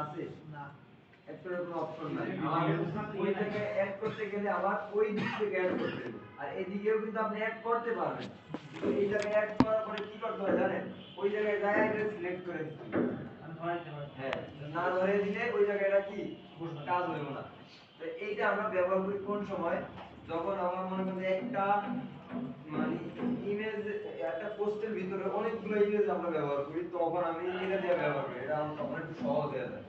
আছে না, অ্যাড করার কোনো অপশন নাই। আমার ওই জায়গায় অ্যাড করতে গেলে আবার ওই দিক থেকে অ্যাড করতে হবে, আর এদিকেও কিন্তু আপনি অ্যাড করতে পারবেন, কিন্তু এই জায়গায় অ্যাড করার পরে কি করতে হয় জানেন, ওই জায়গায় এটা সিলেক্ট করে দিতে হবে। হ্যাঁ, না ধরে দিলে ওই জায়গাটা কি কাজ হইব না। তো এইটা আমরা ব্যবহার করি কোন সময়, যখন আমার মনে করেন একটা মানে ইমেজ, একটা পোস্টের ভিতরে অনেকগুলো ইমেজ আমরা ব্যবহার করি, তখন আমি এটা দিয়ে ব্যবহার করি, এটা আমার তখন একটু সহজ হয়ে যায়।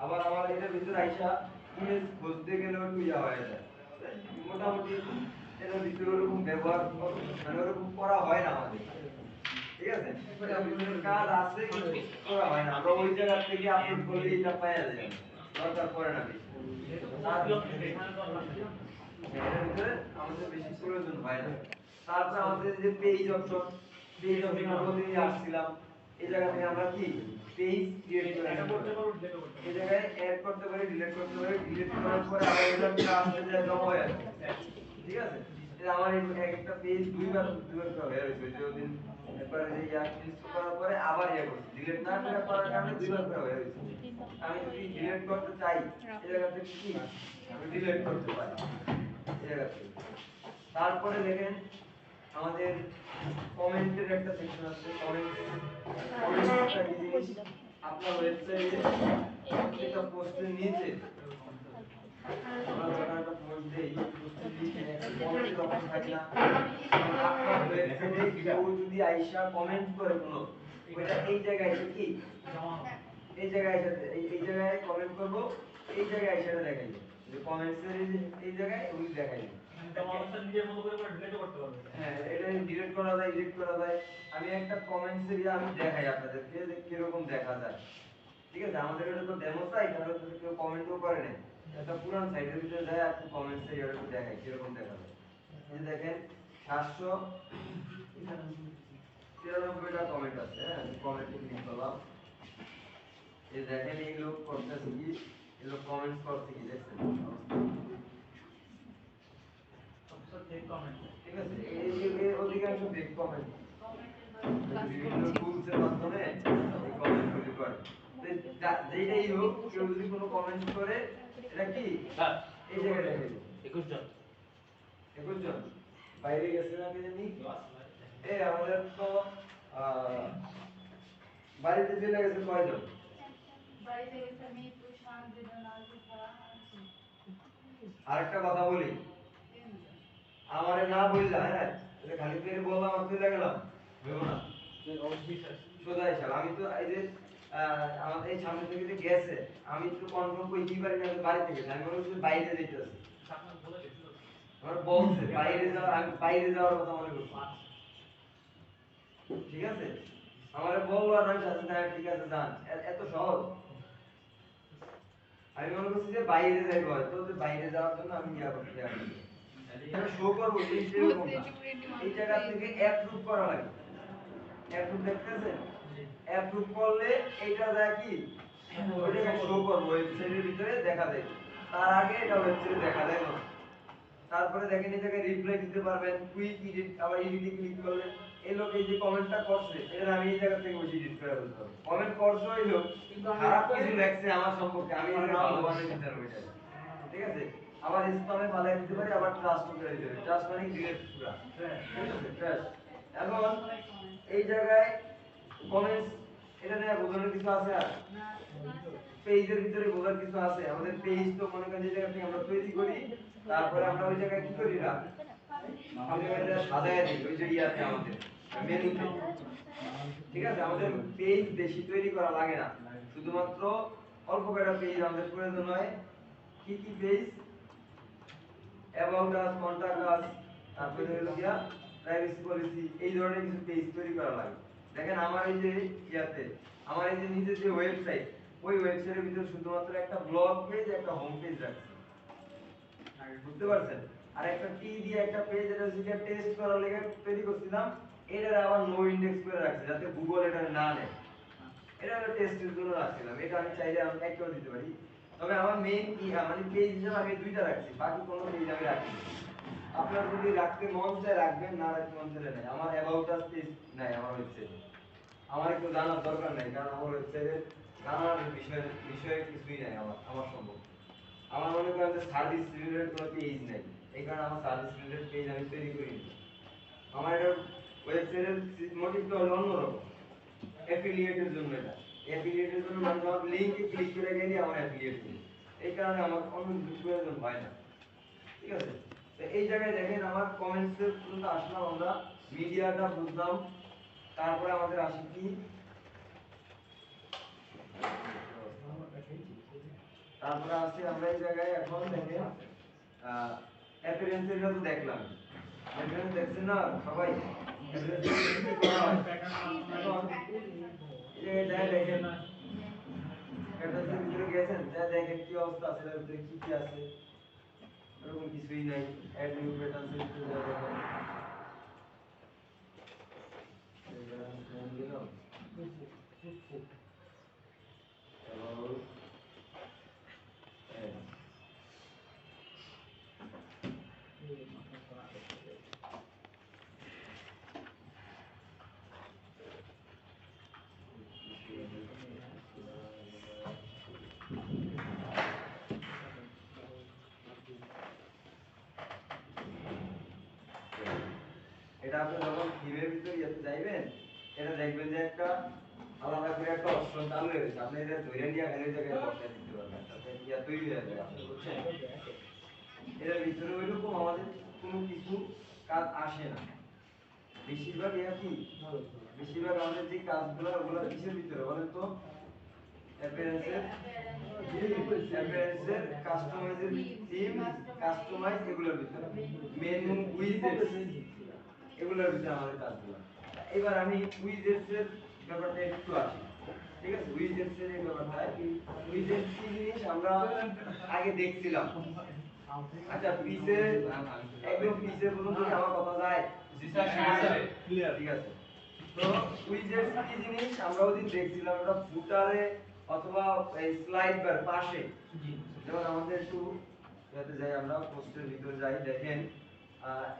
আবার আমার এটার ভিতরে আইসা ইমেজ খুঁজতে গেলেও একটু ইয়া হয়ে যায়, মোটামুটি এটার ভিতরে ওরকম ব্যবহার মানে ওরকম করা হয় না আমাদের, ঠিক আছে। এটার ভিতরে কাজ আছে কিন্তু করা হয় না, আমরা ওই জায়গা থেকে আপলোড করলে এটা পাওয়া যায়, দরকার পড়ে না বেশি। এটার ভিতরে আমাদের বেশি প্রয়োজন হয় না। তারপর আমাদের যে পেজ অপশন, পেজ অপশন আমরা দিয়ে আসছিলাম, এই জায়গা থেকে আমরা কি পেজ ক্রিয়েট করে এই জায়গায় অ্যাড করতে পারি, ডিলিট করতে পারি, ডিলিট করার পরে আবার এটা আসতে যায় জমা হয়ে যায়, ঠিক আছে। এটা আমার একটা পেজ দুইবার করা হয়ে গেছে, যেদিন একবার এই ইয়া ইনস্টল করার পরে আবার ইয়া করছি, ডিলিট না করে করার কারণে দুইবার করা হয়ে গেছে। আমি যদি ডিলিট করতে চাই এই জায়গা থেকে কি আমি ডিলিট করতে পারি এই জায়গা থেকে। তারপরে দেখেন আমাদের কমেন্টের একটা সেকশন আছে, কমেন্টটা কি জিনিস, আপনার ওয়েবসাইটে প্রত্যেকটা পোস্টের নিচে আমরা যখন একটা পোস্ট দেই, পোস্টের নিচে একটা কমেন্টের অপশন থাকে না, আপনার ওয়েবসাইটে কেউ যদি আইসা কমেন্ট করে কোনো, ওইটা এই জায়গায় এসে কি এই জায়গায় এসে এই জায়গায় কমেন্ট করব, এই জায়গায় এসে দেখাই যে কমেন্টসের এই জায়গায় ওই দেখাই। নিজের মতো করে ডিলিট করতে পারবে। হ্যাঁ, এটা ডিলিট করা যায়, এডিট করা যায়। আমি একটা কমেন্টস এরিয়া আমি দেখাই আপনাদেরকে যে কি রকম দেখা যায়, ঠিক আছে। আমাদের এটা তো ডেমো সাইট, আর তো কেউ কমেন্টও করে না, এটা পুরান সাইটের ভিতরে যায় আর কমেন্টস এরিয়া একটু দেখাই কি রকম দেখা যায়। এই যে দেখেন 793টা কমেন্ট আছে, হ্যাঁ কমেন্টে ক্লিক করলাম, এই দেখেন এই লোক করতেছে কি, এই লোক কমেন্টস করতে কি দেখছেন, ঠিক আছে। এই অধিকাংশ ফেক কমেন্ট বিভিন্ন টুলসের মাধ্যমে এই কমেন্ট গুলি করে। যেটাই হোক, কেউ যদি কোনো কমেন্ট করে, এটা কি এই জায়গায় দেখে 21 জন 21 জন বাইরে গেছে না কে জানি, এই আমাদের তো বাড়িতে চলে গেছে কয়জন, বাড়িতে গেছে আমি তুষার বেদন আলফা আছি। আরেকটা কথা বলি, আমারে না বললা, হ্যাঁ এটা খালি পেরে বললাম আর চলে গেলাম, ভেবো না সোজা হিসাব। আমি তো এই যে আমাদের এই সামনে থেকে যে গেছে, আমি তো কনফার্ম করতেই পারি না যে বাড়িতে গেছে, আমি মনে করছি বাইরে যেতেছে, আমার বলছে বাইরে যাওয়া, আমি বাইরে যাওয়ার কথা মনে করছি, ঠিক আছে। আমারে বললো আর আমি সাথে না ঠিক আছে যান, এত সহজ। আমি মনে করছি যে বাইরে যাইবো, হয়তো যে বাইরে যাওয়ার জন্য আমি ইয়া করতে যাচ্ছি, এখানে শো করবো যে এরকম না, এই জায়গা থেকে অ্যাপ্রুভ করা লাগে, অ্যাপ্রুভ দেখতেছেন, অ্যাপ্রুভ করলে এইটা দেয় কি ওইটা শো করবো, ওয়েবসাইটের ভিতরে দেখা যায়, তার আগে এটা ওয়েবসাইটে দেখা যায় না। তারপরে দেখেন এই জায়গায় রিপ্লাই দিতে পারবেন, কুইক এডিট, আবার এডিটে ক্লিক করলে এই লোক এই যে কমেন্টটা করছে, এটা আমি এই জায়গা থেকে বসে এডিট করে ফেলতে পারবো। কমেন্ট করছে ওই লোক, কিন্তু খারাপ কিছু লেখছে আমার সম্পর্কে, আমি এটা ভালো বানিয়ে দিতে পারবো এটা, ঠিক আছে। আবার স্প্যামে পাঠিয়ে দিতে পারি, আবার ট্রাস্ট করে দিতে পারি, ট্রাস্ট মানে ডিলিট পুরো, ঠিক আছে ট্রাস্ট। এখন এই জায়গায় কমেন্টস, এটা নিয়ে বোঝানোর কিছু আছে আর পেজের ভিতরে বোঝার কিছু আছে। আমাদের পেজ তো মনে করেন যে জায়গা থেকে আমরা তৈরি করি, তারপরে আমরা ওই জায়গায় কি করি না ওই জায়গায় সাজায় দিই, ওই যে ইয়াতে আমাদের মেনুতে, ঠিক আছে। আমাদের পেজ বেশি তৈরি করা লাগে না, শুধুমাত্র অল্প কয়েকটা পেজ আমাদের প্রয়োজন হয়। কি কি পেজ, অ্যাবাউট আস, কন্টাক্ট আস, তারপরে হলো গিয়া প্রাইভেসি পলিসি, এই ধরনের কিছু পেজ তৈরি করা লাগে। দেখেন আমার এই যে ইয়াতে, আমার এই যে নিজের যে ওয়েবসাইট, ওই ওয়েবসাইটের ভিতরে শুধুমাত্র একটা ব্লগ পেজ, একটা হোম পেজ রাখছি, বুঝতে পারছেন। আর একটা টি দিয়ে একটা পেজ, এটা যেটা টেস্ট করার লেগে তৈরি করছিলাম, এটার আবার নো ইনডেক্স করে রাখছি যাতে গুগল এটা না নেয়, এটা হলো টেস্টের জন্য রাখছিলাম। এটা আমি চাইলে আমি একটাও দিতে পারি, তবে আমার মেইন কি মানে পেজ হিসেবে আমি দুইটা রাখছি, বাকি কোনো পেজ আমি রাখি না। আপনার যদি রাখতে মন চায় রাখবেন, না রাখতে মন চাইলে নাই। আমার অ্যাবাউট আস পেজ নাই আমার ওয়েবসাইটে, আমার একটু জানার দরকার নাই, কারণ আমার ওয়েবসাইটে জানার বিষয়ে কিছুই নাই আমার সম্পর্কে। আমার মনে করেন যে সার্ভিস রিলেটেড কোনো পেজ নাই, এই কারণে আমার সার্ভিস রিলেটেড পেজ আমি তৈরি করিনি। আমার এটা ওয়েবসাইটের মোটিভটা হলো অন্যরকম, অ্যাফিলিয়েটের জন্য। এটা অ্যাফিলিয়েটের জন্য মানুষ আমার লিঙ্কে ক্লিক করে গেলে আমার অ্যাফিলিয়েট হবে, এই কারণে আমার অন্য কিছু প্রয়োজন হয় না। ঠিক আছে, তো এই জায়গায় দেখেন আমার কমেন্টসের পর্যন্ত আসলাম, আমরা মিডিয়াটা বুঝলাম, তারপরে আমাদের আসে কি তারপরে আছে আমরা এই জায়গায় এখন দেখেন অ্যাপিয়ারেন্সের তো দেখলাম, অ্যাপিয়ারেন্স দেখছেন না সবাই? অ্যাপিয়ারেন্স কি করা হয় এখন এই জায়গায় দেখেন অ্যাপিয়ারেন্সের ভিতরে গেছেন, যা দেখেন কি অবস্থা আছে, এর ভিতরে কি কি আছে, এরকম কিছুই নাই। অ্যাড নিউ প্যাটার্নসের ভিতরে যা দেখেন এটা আপনি যখন থিমের ভিতরে ইয়েতে যাইবেন, এটা দেখবেন যে একটা আলাদা করে একটা অপশন চালু হয়ে গেছে, আপনি এটা ধরে নিয়ে গেলে জায়গায় বসায় দিতে পারবেন, তাতে ইয়া তৈরি হয়ে যাবে। আপনি বুঝছেন, এটার ভিতরে ওইরকম আমাদের কোনো কিছু কাজ আসে না। বেশিরভাগ ইয়া কি, বেশিরভাগ আমাদের যে কাজগুলো ওগুলো কিসের ভিতরে বলেন তো? অ্যাপিয়ারেন্সের কাস্টমাইজের থিম, কাস্টমাইজ এগুলোর ভিতরে, মেনু, উইজেটস এগুলোর ভিতরে আমাদের কাজগুলো। এবার আমি উইজেটস এর ব্যাপারটা একটু আসি। ঠিক আছে, উইজেটস এর এই ব্যাপারটা কি, উইজেটস কি জিনিস আমরা আগে দেখছিলাম। আচ্ছা, পিছে একদম পিছে পর্যন্ত কি আমার কথা যায়? জি স্যার, ক্লিয়ার। ঠিক আছে, তো উইজেটস কি জিনিস আমরা ওদিন দেখছিলাম, এটা ফুটারে অথবা এই স্লাইড বার পাশে, যেমন আমাদের একটু যাতে যাই আমরা পোস্টের ভিতরে যাই, দেখেন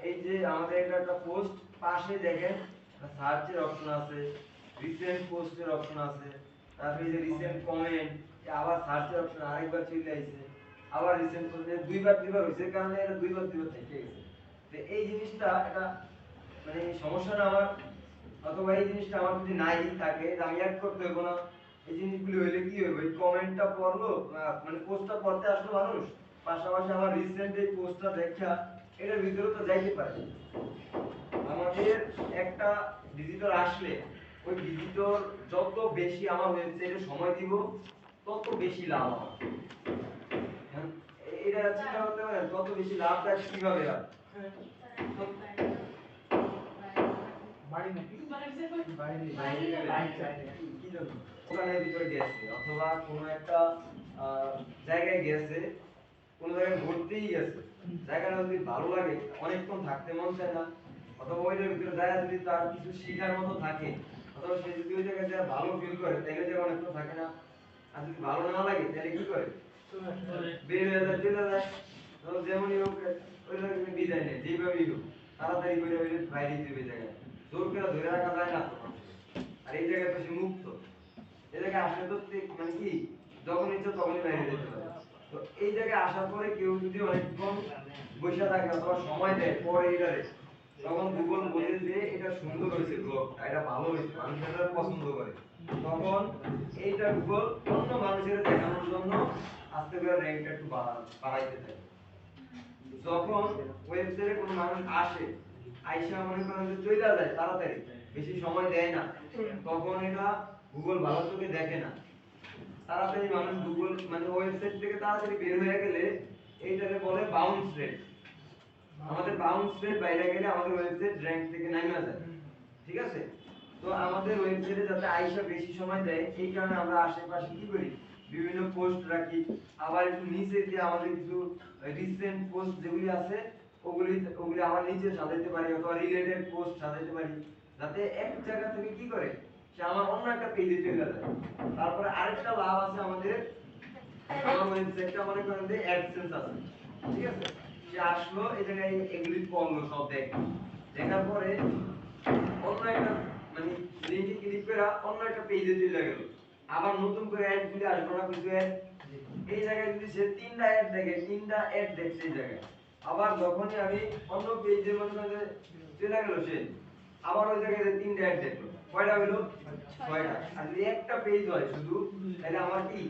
এই যে আমাদের এটা একটা পোস্ট, পাশে দেখেন সার্চের অপশন আছে, রিসেন্ট পোস্টের অপশন আছে, তারপরে এই যে রিসেন্ট কমেন্ট, আবার সার্চের অপশন আরেকবার চলে আইছে, আবার রিসেন্ট পোস্টে দুইবার হইছে, কারণে এটা দুইবার থেকে গেছে। তো এই জিনিসটা এটা মানে সমস্যাটা আমার, অথবা এই জিনিসটা আমার যদি নাই থাকে আমি অ্যাড করতে হইব না। এই জিনিসগুলো হইলে কি হইব, এই কমেন্টটা পড়লো মানে পোস্টটা পড়তে আসলো মানুষ, পাশাপাশি আমার রিসেন্ট এই পোস্টটা দেখা এটার ভিতরে তো যাইতে পারে। আমাদের একটা ভিজিটর আসলে ওই ভিজিটর যত বেশি আমার ওয়েবসাইটে সময় দিব তত বেশি লাভ আমার। এটা চিন্তা করতে পারেন কত বেশি লাভটা কিভাবে হয়। বাড়ি নাকি দোকানের ভিতরে গেছে অথবা কোনো একটা জায়গায় গেছে, কোনো জায়গায় ঘুরতেই গেছে, জায়গাটা যদি ভালো লাগে অনেকক্ষণ থাকতে মন চায় না, অথবা ওইটার ভিতরে জায়গা যদি তার কিছু শেখার মতো থাকে, অথবা সে যদি ওই জায়গায় যায় ভালো ফিল করে তাহলে যে অনেকক্ষণ থাকে না। আর যদি ভালো না লাগে তাহলে কি করে, বের হয়ে যায়, চলে যায়। তো যেমনই হোক ওই জায়গায় বিদায় নেয়, যেভাবেই হোক তাড়াতাড়ি করে ওই বাইরে দিবে জায়গায়, জোর করে ধরে রাখা যায় না তো। আর এই জায়গায় তো সে মুক্ত, এই জায়গায় আসলে তো মানে কি যখন ইচ্ছা তখনই বাইরে যেতে পারে। তো এই জায়গায় আসার পরে কেউ যদি অনেকক্ষণ বসে থাকে অথবা সময় দেয় পরে এটারে, তখন গুগল বলে যে এটা সুন্দর হয়েছে, ব্লগটা এটা ভালো হয়েছে, মানুষ এটা পছন্দ করে, তখন এইটা গুগল অন্য মানুষের দেখানোর জন্য আস্তে করে র্যাঙ্কটা একটু বাড়াইতে থাকে। যখন ওয়েবসাইটে কোনো মানুষ আসে, আইসা মনে করেন যে চলে যায় তাড়াতাড়ি, বেশি সময় দেয় না, তখন এটা গুগল ভালো চোখে দেখে না। তাড়াতাড়ি মানুষ গুগল মানে ওয়েবসাইট থেকে তাড়াতাড়ি বের হয়ে গেলে এইটাকে বলে বাউন্স রেট। আমাদের বাউন্স রেট বাইরে গেলে আমাদের ওয়েবসাইট র‍্যাঙ্ক থেকে নামে যায়। ঠিক আছে, তো আমাদের ওয়েবসাইটে যাতে আইসা বেশি সময় দেয় এই কারণে আমরা আশেপাশে কি করি, বিভিন্ন পোস্ট রাখি, আবার একটু নিচে যে আমাদের কিছু রিসেন্ট পোস্ট যেগুলি আছে ওগুলি আমার নিচে সাজাইতে পারি, অথবা রিলেটেড পোস্ট সাজাইতে পারি, যাতে এক জায়গা থেকে কি করে সে আমার অন্য একটা পেজে চলে যায়। তারপরে আরেকটা লাভ আছে আমাদের, আমার ওয়েবসাইটটা মনে করেন যে অ্যাডসেন্স আছে, ঠিক আছে, সে আসলো এই জায়গায় এগুলি পড়লো সব দেখার পরে অন্য একটা মানে লিংকে ক্লিক করে অন্য একটা পেজে চলে গেল, আবার নতুন করে অ্যাড গুলি আসবে না কিছু অ্যাড এই জায়গায় যদি সে তিনটা অ্যাড দেখে তিনটা অ্যাড দেখছে এই জায়গায় আবার যখনই আমি অন্য পেজে মনে করেন যে চলে গেল সে আবার ওই জায়গায় যে তিনটা অ্যাড দেখলো কয়টা হলো ছয়টা আর যদি একটা পেজ হয় শুধু তাহলে আমার কি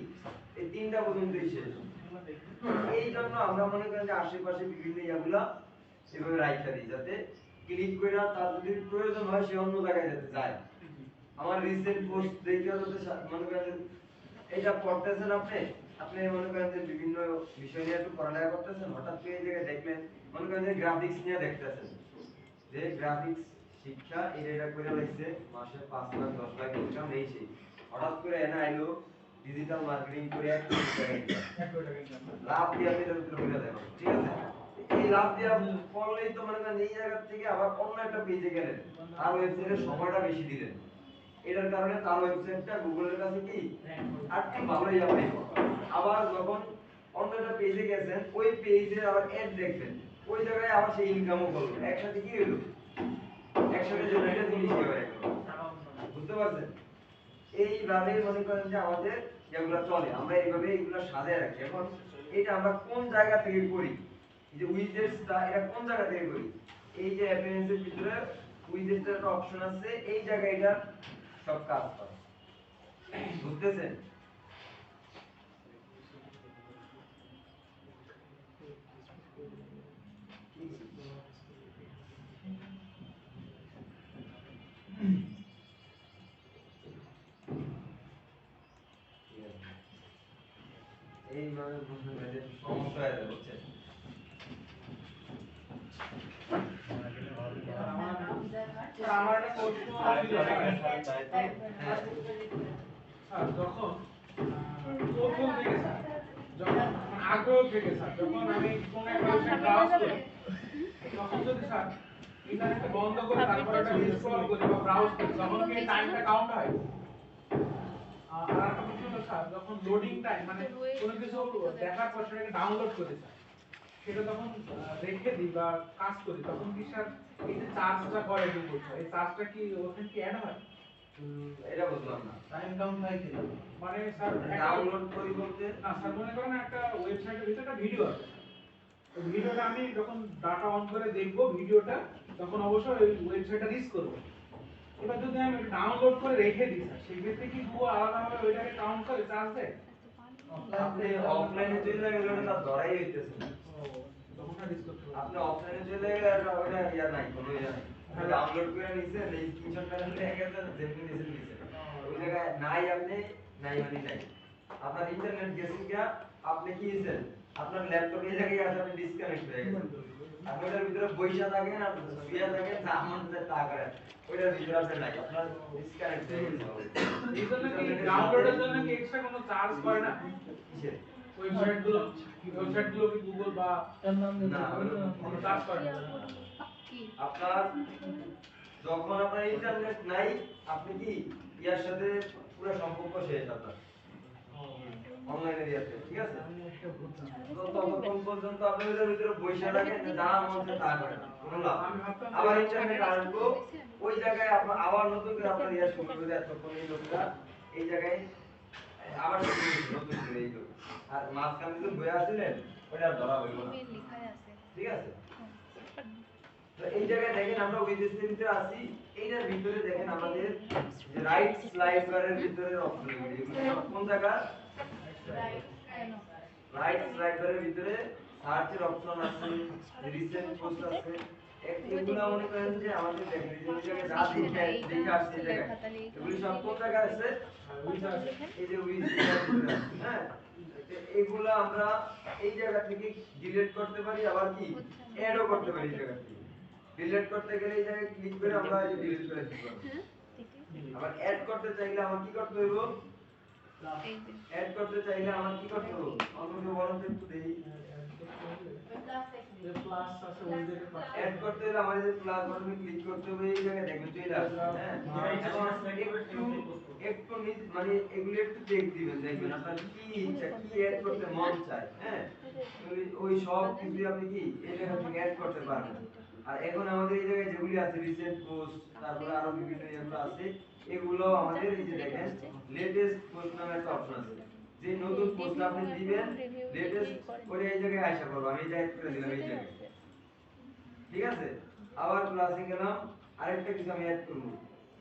এই তিনটা পর্যন্তই শেষ এই জন্য আমরা মনে করেন যে আশেপাশে বিভিন্ন ইয়াগুলা এভাবে রাইখা দিই যাতে ক্লিক করে তার যদি প্রয়োজন হয় সে অন্য জায়গায় যেতে চায় আমার রিসেন্ট পোস্ট দেখে যাতে মনে করেন যে এটা পড়তেছেন আপনি আপনি মনে করেন যে বিভিন্ন বিষয় নিয়ে একটু পড়ালেখা করতেছেন হঠাৎ করে এই জায়গায় দেখলেন মনে করেন যে গ্রাফিক্স নিয়ে দেখতেছেন যে গ্রাফিক্স শিক্ষা এটা করে লাগছে মাসে 5 লাখ 10 লাখ ইনকাম এই সেই হঠাৎ করে এনে আইলো ডিজিটাল মার্কেটিং করে 1 কোটি টাকা ইনকাম লাভ দিয়ে আপনি এটার ভিতরে বলে দেবেন ঠিক আছে এই লাভ দিয়ে পড়লেই তো মনে করেন এই জায়গা থেকে আবার অন্য একটা পেজে গেলেন আর ওয়েবসাইটে সময়টা বেশি দিলেন এটার কারণে তার ওয়েবসাইটটা গুগলের কাছে কি আরেকটু ভালোই যাবে আবার যখন অন্য একটা পেজে গেছেন ওই পেজে আবার অ্যাড দেখবেন ওই জায়গায় আবার সেই ইনকামও করলো একসাথে কি হলো একসাথে জেনারেট জিনিস হবে বুঝতে পারছেন এইভাবে মনে করেন যে আমাদের যেগুলো চলে আমরা এইভাবে এগুলো সাজায় রাখি এখন এটা আমরা কোন জায়গা থেকে করি এই যে উইজেটসটা এটা কোন জায়গা থেকে করি এই যে অ্যাপিয়ারেন্সের ভিতরে উইজেটসের একটা অপশন আছে এই জায়গায় এটা সব কাজ করে বুঝতেছেন এইভাবে বুঝতে পারলে সমস্যা হয়ে যাবে বুঝছেন আমার একটা প্রশ্ন ছিল স্যার যখন প্রথম থেকে স্যার যখন আগ্রহ থেকে স্যার যখন আমি কোন একটা ওয়েবসাইট ব্রাউজ করি তখন যদি স্যার ইন্টারনেটে বন্ধ করে তারপর একটা স্ক্রল করি বা ব্রাউজ করি তখন কি টাইমটা কাউন্ট হয় আর একটা বিষয় হলো স্যার যখন লোডিং টাইম মানে কোনো কিছু দেখার পর সেটাকে ডাউনলোড করি স্যার সেটা তখন রেখে দিই বা কাজ করি তখন কি স্যার এই যে চার্জটা করে গুগল এই চার্জটা কি ওখানে কি অ্যাড হয় এটা বুঝলাম না টাইম কাউন্ট হয় কি মানে স্যার ডাউনলোড করি বলতে না স্যার মনে করেন একটা ওয়েবসাইটের ভিতরে একটা ভিডিও আছে তো ভিডিওটা আমি যখন ডাটা অন করে দেখব ভিডিওটা তখন অবশ্যই ওই ওয়েবসাইটটা রিচ করব এবার যদি আমি ডাউনলোড করে রেখে দিই স্যার সেই ক্ষেত্রে কি গুগল আলাদাভাবে ওইটাকে কাউন্ট করে চার্জ দেয় আপনি অফলাইনে চলে গেলে ওটা ধরাই হইতেছে না তখন রিচ করতে হবে আপনি অফলাইনে চলে গেলে আর ওটা ইয়া নাই কোনো ইয়া নাই ডাউনলোড করে নিছেন এই স্ক্রিনশটটা নিয়ে গেছেন যেমনি নিছেন নিছেন ওই জায়গায় নাই আপনি নাই মানে নাই আপনার ইন্টারনেট গেছে কি আপনি কি হইছেন আপনার ল্যাপটপ এই জায়গায় আছে আপনি ডিসকানেক্ট হয়ে গেছেন আপনি ওটার ভিতরে পয়সা থাকেন আর শুয়ে থাকেন যা মন চায় তা করেন ওইটার ভিতরে আপনি নাই আপনার ডিসকানেক্ট হয়ে গেছে এই জন্য কি ডাউনলোডের জন্য কি এক্সট্রা কোনো চার্জ করে না কিসের ওয়েবসাইটগুলো কি গুগল বা না কোনো চার্জ করে না আপনার যখন আপনার ইন্টারনেট নাই আপনি কি ইয়ার সাথে পুরো সম্পর্ক শেষ আপনার অনলাইনে দিয়েছে ঠিক আছে তো ততক্ষণ পর্যন্ত আপনি ওদের ভিতরে পয়সা রাখেন যা মন চায় তা করেন কোনো লাভ নেই। আবার ইন্টারনেট আসবো ওই জায়গায় আপনার আবার নতুন করে আপনার ইয়া শুরু করে এতক্ষণ এই লোকটা এই জায়গায় আবার শুরু করছে নতুন করে এই লোক আর মাঝখানে যে বই আসছিলেন ওটা আর ধরা হইল না ঠিক আছে তো এই জায়গায় দেখেন আমরা উইজেটসের ভিতরে আছি এইটার ভিতরে দেখেন আমাদের যে রাইট স্লাইড বারের ভিতরে অপশনগুলো এগুলো সব কোন জায়গা রাইট স্লাইড বারের ভিতরে সার্চের অপশন আছে রিসেন্ট পোস্ট আছে এগুলো মনে করেন যে আমাদের দেখেন যে জায়গায় যা দেখে আসছে এই জায়গায় এগুলো সব কোন জায়গায় আছে এই যে উইজেটসের ভিতরে আছে হ্যাঁ এগুলো আমরা এই জায়গা থেকে ডিলিট করতে পারি আবার কি অ্যাডও করতে পারি এই জায়গা থেকে ডিলিট করতে গেলে এই জায়গায় ক্লিক করে আমরা এই ডিলিট করে দিব আবার অ্যাড করতে চাইলে আমার কি করতে হইব অ্যাড করতে চাইলে আমার কি করতে হবে অন্য বলতে একটু দেই প্লাস আছে ওই জায়গায় পাশে অ্যাড করতে হলে আমাদের প্লাস বাটনে ক্লিক করতে হবে এই জায়গায় দেখবেন চলে আসবে হ্যাঁ একটু মানে এগুলো একটু চেক দিবেন দেখবেন আপনার কি ইচ্ছা কি অ্যাড করতে মন চায় হ্যাঁ ওই সব কিছু আপনি কি এই জায়গা থেকে অ্যাড করতে পারবেন আর এখন আমাদের এই জায়গায় যেগুলি আছে রিসেন্ট পোস্ট তারপরে আরো বিভিন্ন এগুলো আছে এগুলো আমাদের এই যে দেখেন লেটেস্ট পোস্ট নামে একটা অপশন আছে, যে নতুন পোস্ট আপনি দিবেন লেটেস্ট করে এই জায়গায় আসা করবো, আমি এই জায়গায় করে দিলাম এই জায়গায়, ঠিক আছে। আবার প্লাসে গেলাম, আরেকটা কিছু আমি অ্যাড করব,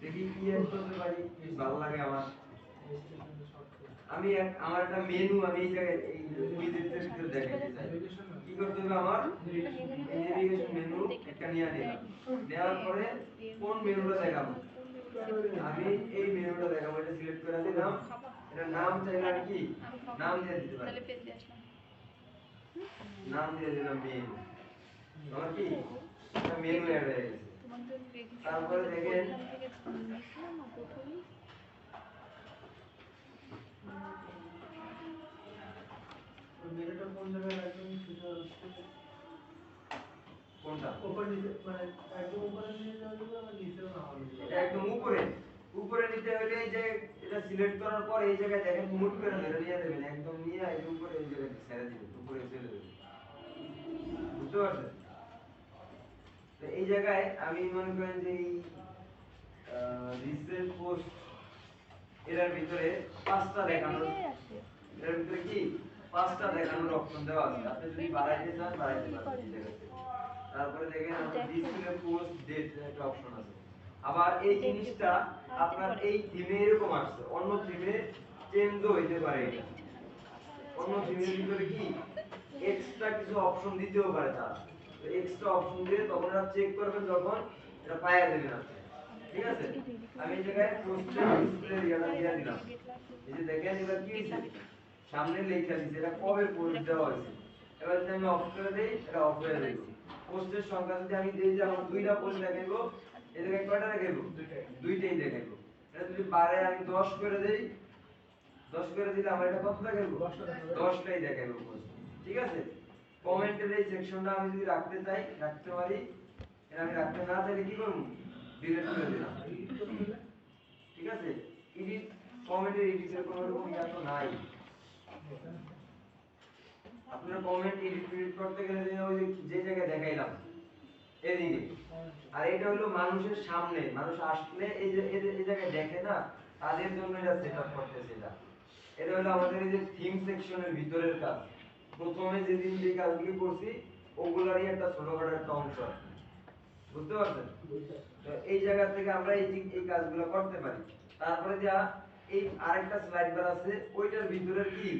দেখি কি অ্যাড করতে পারি, বেশ ভালো লাগে আমার। আমি আমার একটা মেনু আমি এই জায়গায় এই উইজেটের ভিতরে দেখাইতে চাই। কি করতে হবে আমার, এই নেভিগেশন মেনু একটা নিয়ে নিলাম, নেওয়ার পরে কোন মেনুটা দেখাবো, আমি এই মেনুটা দেখাবো, এটা সিলেক্ট করে দিলাম, এটা নাম চাইলে আমি কি নাম দিয়ে দিতে পারি, নাম দিয়ে দিলাম মেনু, আমার কি একটা মেনু অ্যাড হয়ে গেছে। তারপরে দেখেন মেনুটা কোন জায়গায় রাখবেন সেটা হচ্ছে কোনটা, উপরে নিচে, মানে একদম উপরে নিয়ে যাওয়া যাবে আর নিচেও নামানো যাবে। এটা একদম উপরে, উপরে নিতে হলে এই যে এটা সিলেক্ট করার পর এই জায়গায় দেখেন মুভ করে ধরে নিয়ে দেবেন, একদম নিয়ে এই উপরে এই জায়গায় ছেড়ে দিবেন, উপরে ছেড়ে দেবেন, বুঝতে পারছেন। তো এই জায়গায় আমি মনে করেন যে এই রিসেন্ট পোস্ট এর ভিতরে পাঁচটা দেখানোর, এর ভিতরে কি পাঁচটা দেখানোর অপশন দেওয়া আছে, আপনি যদি বাড়াইতে চান বাড়াইতে পারেন এই জায়গাতে। তারপরে দেখেন আপনার ডিসপ্লে পোস্ট ডেট একটা অপশন আছে। আবার এই জিনিসটা আপনার এই থিমে এরকম আসছে, অন্য থিমে চেঞ্জও হইতে পারে, এটা অন্য থিমের ভিতরে কি এক্সট্রা কিছু অপশন দিতেও পারে তারা, তো এক্সট্রা অপশন দিয়ে তখন আপনি চেক করবেন যখন এটা পাইয়া দেবেন আপনি, ঠিক আছে। আমি এই জায়গায় পোস্টের ডিসপ্লে এরিয়াটা দিয়ে দিলাম, এই যে দেখেন এবার কি হইছে, সামনে লেখা দিছে এটা কবে পোস্ট দেওয়া হয়েছে, এবার যদি আমি অফ করে দেই এটা অফ হয়ে যাবে। পোস্টের সংখ্যা যদি আমি দেই যে আমার দুইটা পোস্ট দেখাইবো, এই জায়গায় কয়টা দেখাইবো, দুইটাই দেখাইবো। এটা যদি বারে আমি 10 করে দেই, 10 করে দিলে আমার এটা কত দেখাইবো, 10টাই দেখাইবো পোস্ট, ঠিক আছে। কমেন্টের এই সেকশনটা আমি যদি রাখতে চাই রাখতে পারি, এটা আমি রাখতে না চাইলে কি করব, ডিলিট করে দিলাম, ঠিক আছে। এডিট কমেন্টের এডিটের কোনো রকম ইয়া তো নাই, আপনার কমেন্ট এডিট করতে গেলে ওই যে জায়গায় দেখাইলাম এদিকে, আর এটা হলো মানুষের সামনে, মানুষ আসলে এই যে এই জায়গায় দেখে না, তাদের জন্য এটা সেটআপ করতেছে। এটা হলো আমাদের এই যে থিম সেকশনের ভিতরের কাজ, প্রথমে যেদিন যে কাজগুলো করছি ওগুলারই একটা ছোটখাটো একটা অংশ, বুঝতে পারছেন। তো এই জায়গা থেকে আমরা এই কাজগুলো করতে পারি। তারপরে যা এই আরেকটা স্লাইড বার আছে, ওইটার ভিতরের কি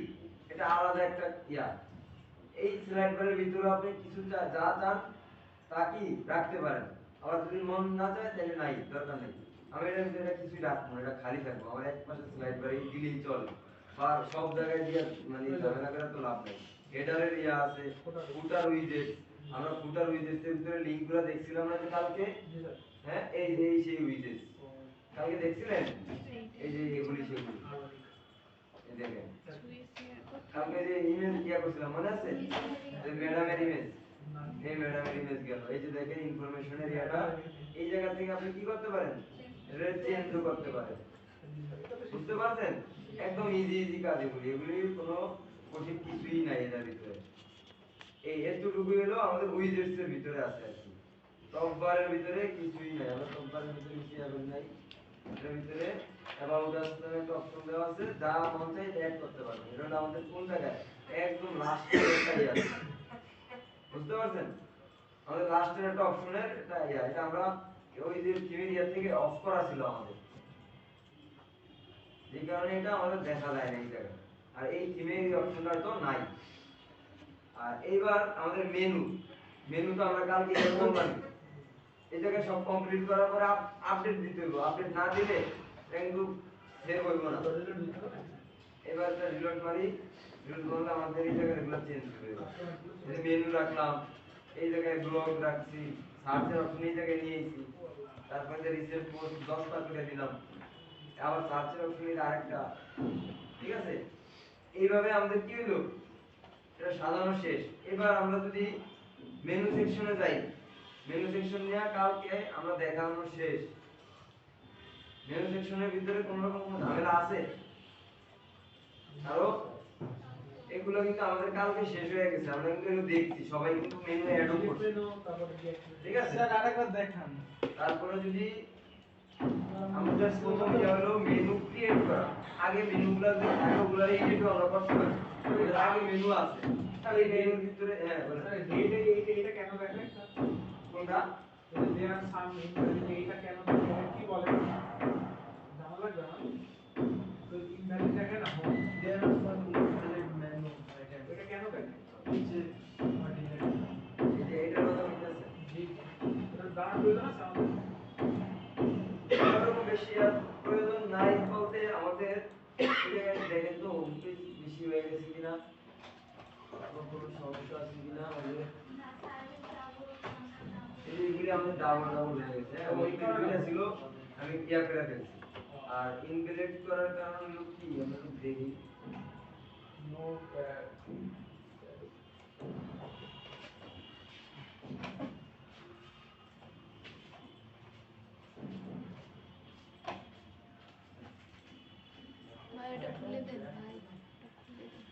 এটা আলাদা একটা ইয়া, এই স্লাইড বারের ভিতরে আপনি কিছু যা চান তা কি রাখতে পারেন, আবার যদি মন না চায় তাহলে নাই, দরকার নেই। আমি এটা ভিতরে কিছুই রাখবো না, এটা খালি থাকবো, আমার এক পাশে স্লাইড বারে দিলেই চলে, আর সব জায়গায় দিয়ে মানে ঝামেলা করে তো লাভ নেই। হেডারের ইয়া আছে, ফুটার উইজেট, আমরা ফুটার উইজেটের ভিতরে লিংকগুলো দেখছিলাম না যে কালকে, হ্যাঁ এই যে সেই উইজেট কালকে দেখছিলেন, এই যে এগুলি সেগুলি, এই দেখেন কালকে যে ইমেজ ইয়া করছিলাম মনে আছে, যে ম্যাডামের ইমেজ, এই ম্যাডামের ইমেজ গেল, এই যে দেখেন ইনফরমেশনের ইয়াটা, এই জায়গা থেকে আপনি কি করতে পারেন, রেড চেঞ্জ করতে পারেন, বুঝতে পারছেন। একদম ইজি ইজি কাজ এগুলি, এগুলি কোনো কঠিন কিছুই নাই এর ভিতরে। এই এতটুকুই হলো আমাদের উইজেটস এর ভিতরে আছে আর কি, টপ বারের ভিতরে কিছুই নাই, আমরা টপ বারের ভিতরে কিছু অ্যাড নাই, এর ভিতরে অ্যাবাউট আস নামে একটা অপশন দেওয়া আছে, যা মন চাই অ্যাড করতে পারবেন। এটা হলো আমাদের কোন জায়গায় একদম লাস্টে একটা ইয়া আছে, বুঝতে পারছেন। আমাদের লাস্টের একটা অপশনের এটা ইয়া, এটা আমরা ওই যে থিমের ইয়া থেকে অফ করা ছিল আমাদের, যে কারণে এটা আমাদের দেখা যায় না এই জায়গায়, আর এই থিমের এই অপশনটা তো নাই। আর এইবার আমাদের মেনু, মেনু তো আমরা কালকে এরকম বানাই, এই জায়গায় সব কমপ্লিট করার পরে আপডেট দিতে হবে, আপডেট না দিলে কিন্তু সেভ হইব না। এবার এটা রিলোড মারি, রিলোড করলে আমাদের এই জায়গায় এগুলো চেঞ্জ হয়ে যাবে। এই মেনু রাখলাম, এই জায়গায় ব্লগ রাখছি, সার্চের অপশন এই জায়গায় নিয়ে এসেছি, তারপরে যে রিসেন্ট পোস্ট 10টা করে দিলাম, আবার সার্চের অপশন এর আরেকটা, ঠিক আছে। এইভাবে আমাদের কি হলো, এটা সাজানো শেষ। এবার আমরা যদি মেনু সেকশনে যাই, মেনু সেকশন নিয়ে কালকে আমরা দেখানো শেষ। মেনু সেকশনের ভিতরে কোন রকম কোনো ঝামেলা আছে আরো, এগুলো কিন্তু আমাদের কালকে শেষ হয়ে গেছে, আমরা কিন্তু এগুলো দেখছি, সবাই কিন্তু মেনু অ্যাড করছে, ঠিক আছে। স্যার আরেকবার দেখান। তারপরে যদি আমাদের প্রথম ইয়া হলো মেনু ক্রিয়েট করা। আগে মেনুগুলো যে থাকে ওগুলো এডিট আমরা করতে পারি। এর আগে মেনু আছে। তাহলে এই মেনুর ভিতরে হ্যাঁ বলেন। স্যার এটা কেন দেখেন কোনটা? দেয়ার সাম এইটা কেন দেখেন কি বলেন জানা লাগবে না তো ইনভ্যালিড দেখেন না home There are some invalid menu items. এটা কেন দেখেন Which are deleted. এই যে এটার কথা বলতেছে। জি এটা দাঁড় প্রয়োজন আছে আমাদের এরকম বেশি আর প্রয়োজন নাই বলতে আমাদের এই জায়গায় দেখেন তো হোম পেজ বেশি হয়ে গেছে কিনা, কোনো সমস্যা আছে কিনা আমাদের। না সার্ভিস ডাবল এইগুলি আমাদের ডাবল ডাবল হয়ে গেছে। হ্যাঁ, ওই দুইটা ছিল আমি ইয়া করে ফেলছি। আর ইনভ্যালিড করার কারণ হলো কি আমরা একটু দেখি। নো ভাই এটা খুলে দেন ভাই এটা খুলে দেন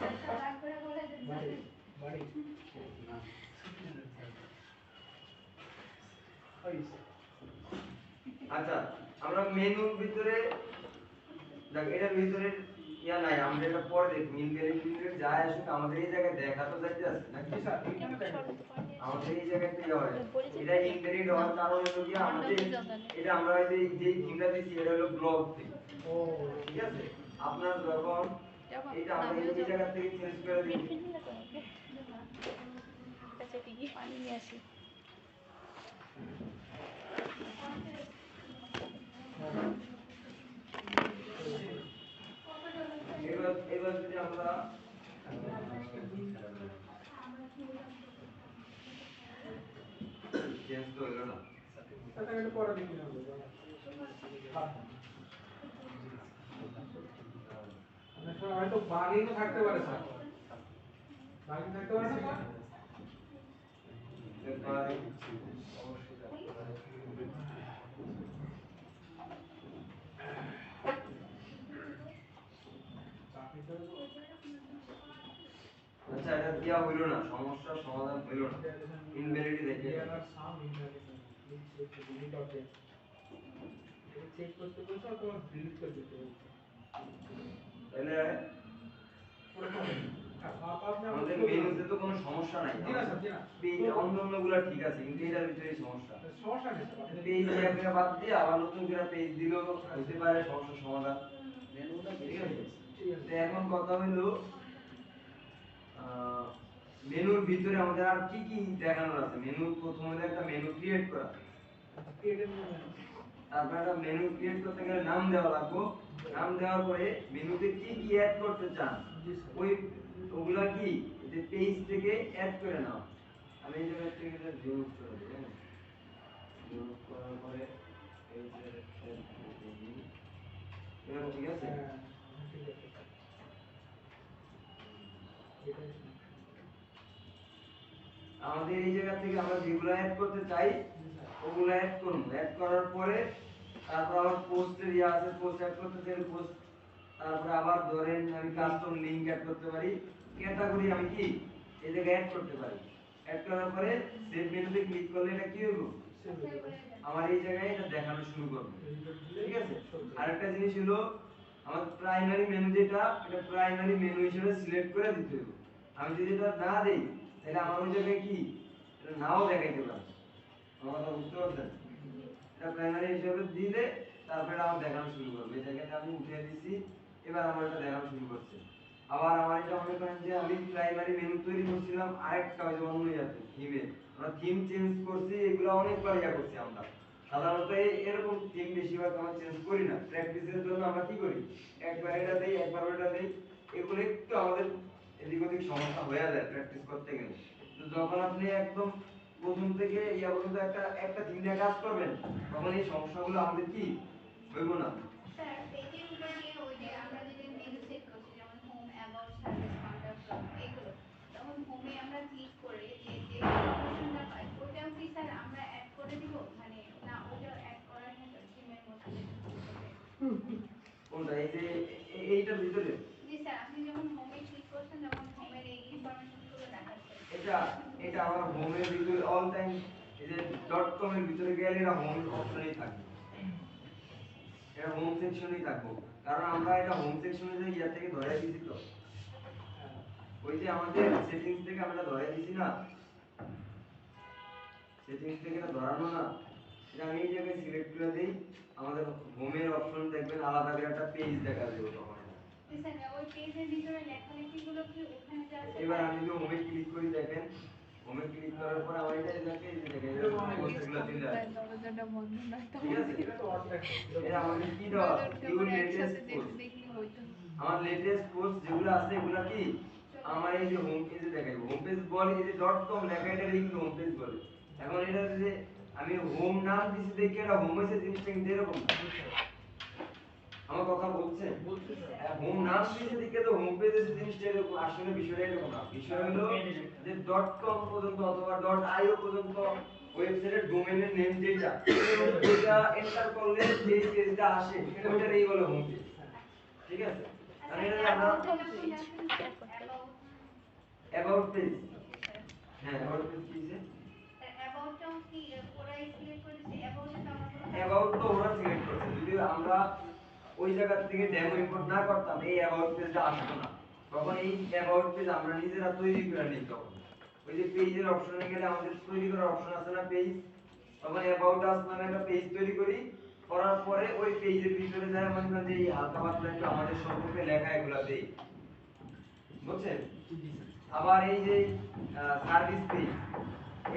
আচ্ছা রাগ করে বলে দেন বাড়ি বাড়ি আচ্ছা আমরা মেনুর ভিতরে দেখ এটার ভিতরে ইয়া নাই, আমরা এটা পরে দেখব। ইনভ্যালিড যা আসুক আমাদের এই জায়গায় দেখা তো যাইতে আছে নাকি জি স্যার এখানে দেখেন আমাদের এই জায়গায় তো ইয়া হয়। এটা ইনভ্যালিড হওয়ার কারণ হলো কি আমাদের এটা আমরা এই যে থিমটা দিছি এটা হলো ব্লগ থিম। ও ঠিক আছে, আপনার যখন এটা আমরা এই জায়গা থেকে চেঞ্জ করে দিই পানি নিয়ে আসি এবার যদি আমরা চেঞ্জ তো হলো না। এটা একটু পরে দেখি না অনেক সময় হয়তো বাগিং থাকতে পারে স্যার বাগিং থাকতে পারে না স্যার এরপরে আচ্ছা এটা দেওয়া হইলো না, সমস্যার সমাধান হইলো না, ইনভ্যালিড দেখে there are some invalid please check delete object এটা চেক করতে বলছো অথবা ডিলিট করে দিতে বলছো তাহলে আপনি আমাদের মেনুতে তো কোনো সমস্যা নাই। জি না স্যার জি না পেজ অন্যান্যগুলো ঠিক আছে কিন্তু এটার ভিতরে সমস্যা। সমস্যা নেই স্যার পেজ একটা বাদ দিয়ে আবার নতুন করে পেজ দিলেও হতে পারে সমস্যার সমাধান। ঠিক আছে, তো এখন কথা হলো মেনুর ভিতরে আমাদের আর কি কি দেখানোর আছে। মেনু প্রথম হলো একটা মেনু ক্রিয়েট করা, তারপর একটা মেনু ক্রিয়েট করতে গেলে নাম দেওয়া লাগবে। নাম দেওয়ার পরে মেনুতে কি কি অ্যাড করতে চান ওই ওগুলা কি যে পেজ থেকে অ্যাড করে নাও। আমি এই জায়গা থেকে এটা রিমুভ করে দেব। হ্যাঁ, রিমুভ করার পরে এই যে এবার ঠিক আছে। আমাদের এই জায়গা থেকে আমরা যেগুলো অ্যাড করতে চাই ওগুলো অ্যাড করব। অ্যাড করার পরে তারপর আবার পোস্টের ইয়া আছে, পোস্ট অ্যাড করতে চাইলে পোস্ট, তারপরে আবার ধরেন আমি কাস্টম লিংক অ্যাড করতে পারি, ক্যাটাগরি আমি কি এই জায়গায় অ্যাড করতে পারি। অ্যাড করার পরে সেভ মেনুতে ক্লিক করলে এটা কি হবে আমার এই জায়গায় এটা দেখানো শুরু করবে। ঠিক আছে, আরেকটা জিনিস হলো আমার প্রাইমারি মেনু যেটা এটা প্রাইমারি মেনু হিসেবে সিলেক্ট করে দিতে হবে। আমি যদি এটা না দেই তাহলে আমার ওই জায়গায় কি এটা নাও দেখাইতে পারে। আমার কথা বুঝতে পারছেন? এটা প্রাইমারি হিসেবে দিলে তারপরে আমার দেখানো শুরু করবে। এই জায়গাটা আমি উঠিয়ে দিছি, এবার আমার এটা দেখানো শুরু করছে। আবার আমার এটা মনে করেন যে আমি প্রাইমারি মেনু তৈরি করছিলাম আরেকটা ওই যে অন্য ইয়াতে থিমে আমরা থিম চেঞ্জ করছি, এগুলো অনেকবার ইয়া করছি আমরা। সাধারণত এরকম থিম বেশিরভাগ আমরা চেঞ্জ করি না, প্র্যাকটিসের জন্য আমরা কি করি একবার এটা দেই একবার ওটা দেই, এগুলো একটু আমাদের এদিক ওদিক সমস্যা হয়ে যায় প্র্যাকটিস করতে গেলে। তো যখন আপনি একদম প্রথম থেকে ইয়া পর্যন্ত একটা থিম নিয়ে কাজ করবেন তখন এই সমস্যাগুলো আমাদের কি হইব না। স্যার পেজের উপরে গিয়ে ওই যে আমরা যদি মেনু সেট করছি যেমন home about service contact from এগুলো তখন হোমে আমরা ক্লিক করে যে যে অপশনটা পাই ওটাও কি স্যার আমরা অ্যাড করে দিব মানে না ওটা অ্যাড করার মতো থিমের মধ্যে কোনটা এই যে এইটার ভিতরে জি স্যার আপনি যখন হোমে ক্লিক করছেন তখন হোমের এই ইনফরমেশনগুলো দেখাচ্ছে এটা এটা আমার হোমের ভিতরে অল টাইম এই যে .com এর ভিতরে গিয়ে গেলে এটা হোম অপশনেই থাকবে, এটা হোম সেকশনেই থাকবো, কারণ আমরা এটা হোম সেকশনে যে ইয়ার থেকে ধরে দিয়েছি তো, ওই যে আমাদের সেটিংস থেকে আমরা ধরে দিয়েছি না, সেটিংস থেকে এটা ধরানো না, এটা আমি এই জায়গায় সিলেক্ট করে দিই, আমাদের হোমের অপশন দেখবেন আলাদা করে একটা পেজ দেখা যাবে তখন। স্যার ওই পেজের ভিতরে লেখালেখিগুলো কি ওখানে যা আছে এবার আমি যদি হোমে ক্লিক করি দেখেন, হোমে ক্লিক করার পর আমার এটা এলাকা এই যে দেখেন পোস্টগুলো দিলে দরজাটা বন্ধ না তো ঠিক আছে, এটা তো অর্ধেক এটা আমাদের কি দেওয়া আছে ইউ লেটেস্ট পোস্ট, দেখলে হইতো আমার লেটেস্ট পোস্ট যেগুলো আছে এগুলো কি আমার এই যে হোম পেজে দেখাবো, হোম পেজ বলে এই যে .com লেখা এটা কিন্তু হোম পেজ বলে, এখন এটা যে আমি হোম নাম দিছি দেখে এটা হোম হইছে জিনিসটা কিন্তু এরকম না, আমার কথা বলছেন, হোম নাম দিয়েছে দিকে তো হোম পেজে জিনিসটা এরকম, আসলে বিষয়টা এরকম না, বিষয় হলো যে .com পর্যন্ত অথবা .io পর্যন্ত ওয়েবসাইটের ডোমেইনের নেম যেটা এটা এন্টার করলে যে পেজটা আসে ওইটারই বলে হোম পেজ, ঠিক আছে, আমি এটা আমরা অ্যাবাউট পেজ, হ্যাঁ অ্যাবাউট পেজ কি আছে, অ্যাবাউটটাও কি ওরাই সিলেক্ট করেছে, অ্যাবাউটটা আমরা অ্যাবাউট তো ওরা সিলেক্ট করছে, যদি আমরা ওই জায়গা থেকে ডেমো ইম্পোর্ট না করতাম এই অ্যাবাউট পেজটা আসতো না, তখন এই অ্যাবাউট পেজ আমরা নিজেরা তৈরি করে নিই, তখন ওই যে পেজের অপশনে গেলে আমাদের তৈরি করার অপশন আছে না পেজ, তখন অ্যাবাউট আস নামে একটা পেজ তৈরি করি, করার পরে ওই পেজের ভিতরে যায় মনে করেন যে এই হালকা পাতলা একটু আমাদের সম্পর্কে লেখা এগুলা দেই, বুঝছেন, আবার এই যে সার্ভিস পেজ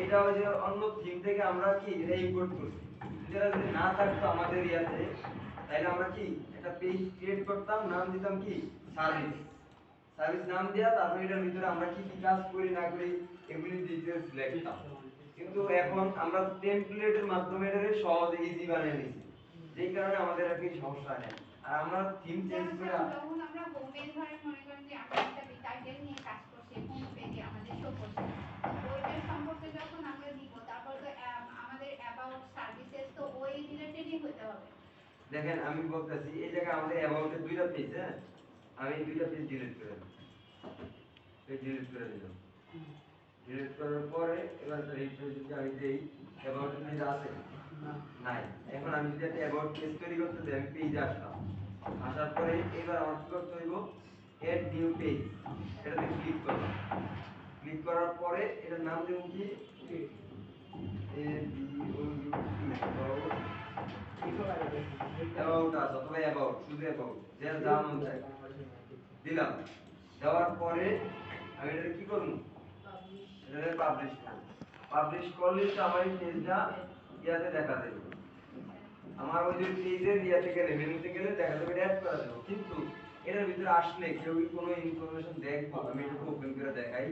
এটা ওই যে অন্য থিম থেকে আমরা কি এটা ইম্পোর্ট করছি, যেটা যদি না থাকতো আমাদের ইয়াতে তাহলে আমরা কি একটা পেজ ক্রিয়েট করতাম, নাম দিতাম কি সার্ভিস, সার্ভিস নাম দেয়া, তারপর এটার ভিতরে আমরা কি কি কাজ করি না করি এগুলি ডিটেইলস লিখতাম, কিন্তু এখন আমরা টেমপ্লেটের মাধ্যমে এটাকে সহজ ইজি বানিয়ে নিয়েছি, যেই কারণে আমাদের আর কি সমস্যা নেই, আর আমরা থিম চেঞ্জ করে যখন আমরা হোমে ধরে মনে করেন যে আমরা একটা টাইটেল নিয়ে কাজ করছি হোম পেজে আমাদের শো করছে, ওইটার সম্পর্কে যখন আমরা দিব তারপর তো আমাদের অ্যাবাউট সার্ভিসেস তো ওই রিলেটেডই হতে হবে। দেখেন আমি বলতেছি এই জায়গায় আমাদের অ্যাবাউটের দুইটা পেজ, হ্যাঁ আমি এই দুইটা পেজ ডিলিট করে দিই, এই ডিলিট করে দিলাম, ডিলিট করার পরে এবার রিফ্রেশ যদি আমি দেই অ্যাবাউটের পেজ আছে নাই, এখন আমি যদি একটা অ্যাবাউট পেজ তৈরি করতে চাই আমি পেজে আসলাম, আসার পরে এবার আমার কি করতে হইব এড নিউ পেজ, এটাতে ক্লিক করব, ক্লিক করার পরে এটার নাম দেব কি A B O U T about us অথবা অ্যাবাউট, শুধু অ্যাবাউট যে যা মন চায় দিলাম, দেওয়ার পরে আমি এটা কি করব এটা পাবলিশ করব, পাবলিশ করলে তো আমার এই পেজটা ইয়াতে দেখা দেবে, আমার ওই যে পেজের ইয়াতে গেলে মেনুতে গেলে দেখা যাবে অ্যাড করা যাবে, কিন্তু এটার ভিতরে আসলে কেউ কি কোনো ইনফরমেশন দেখবো, আমি এটা ওপেন করে দেখাই,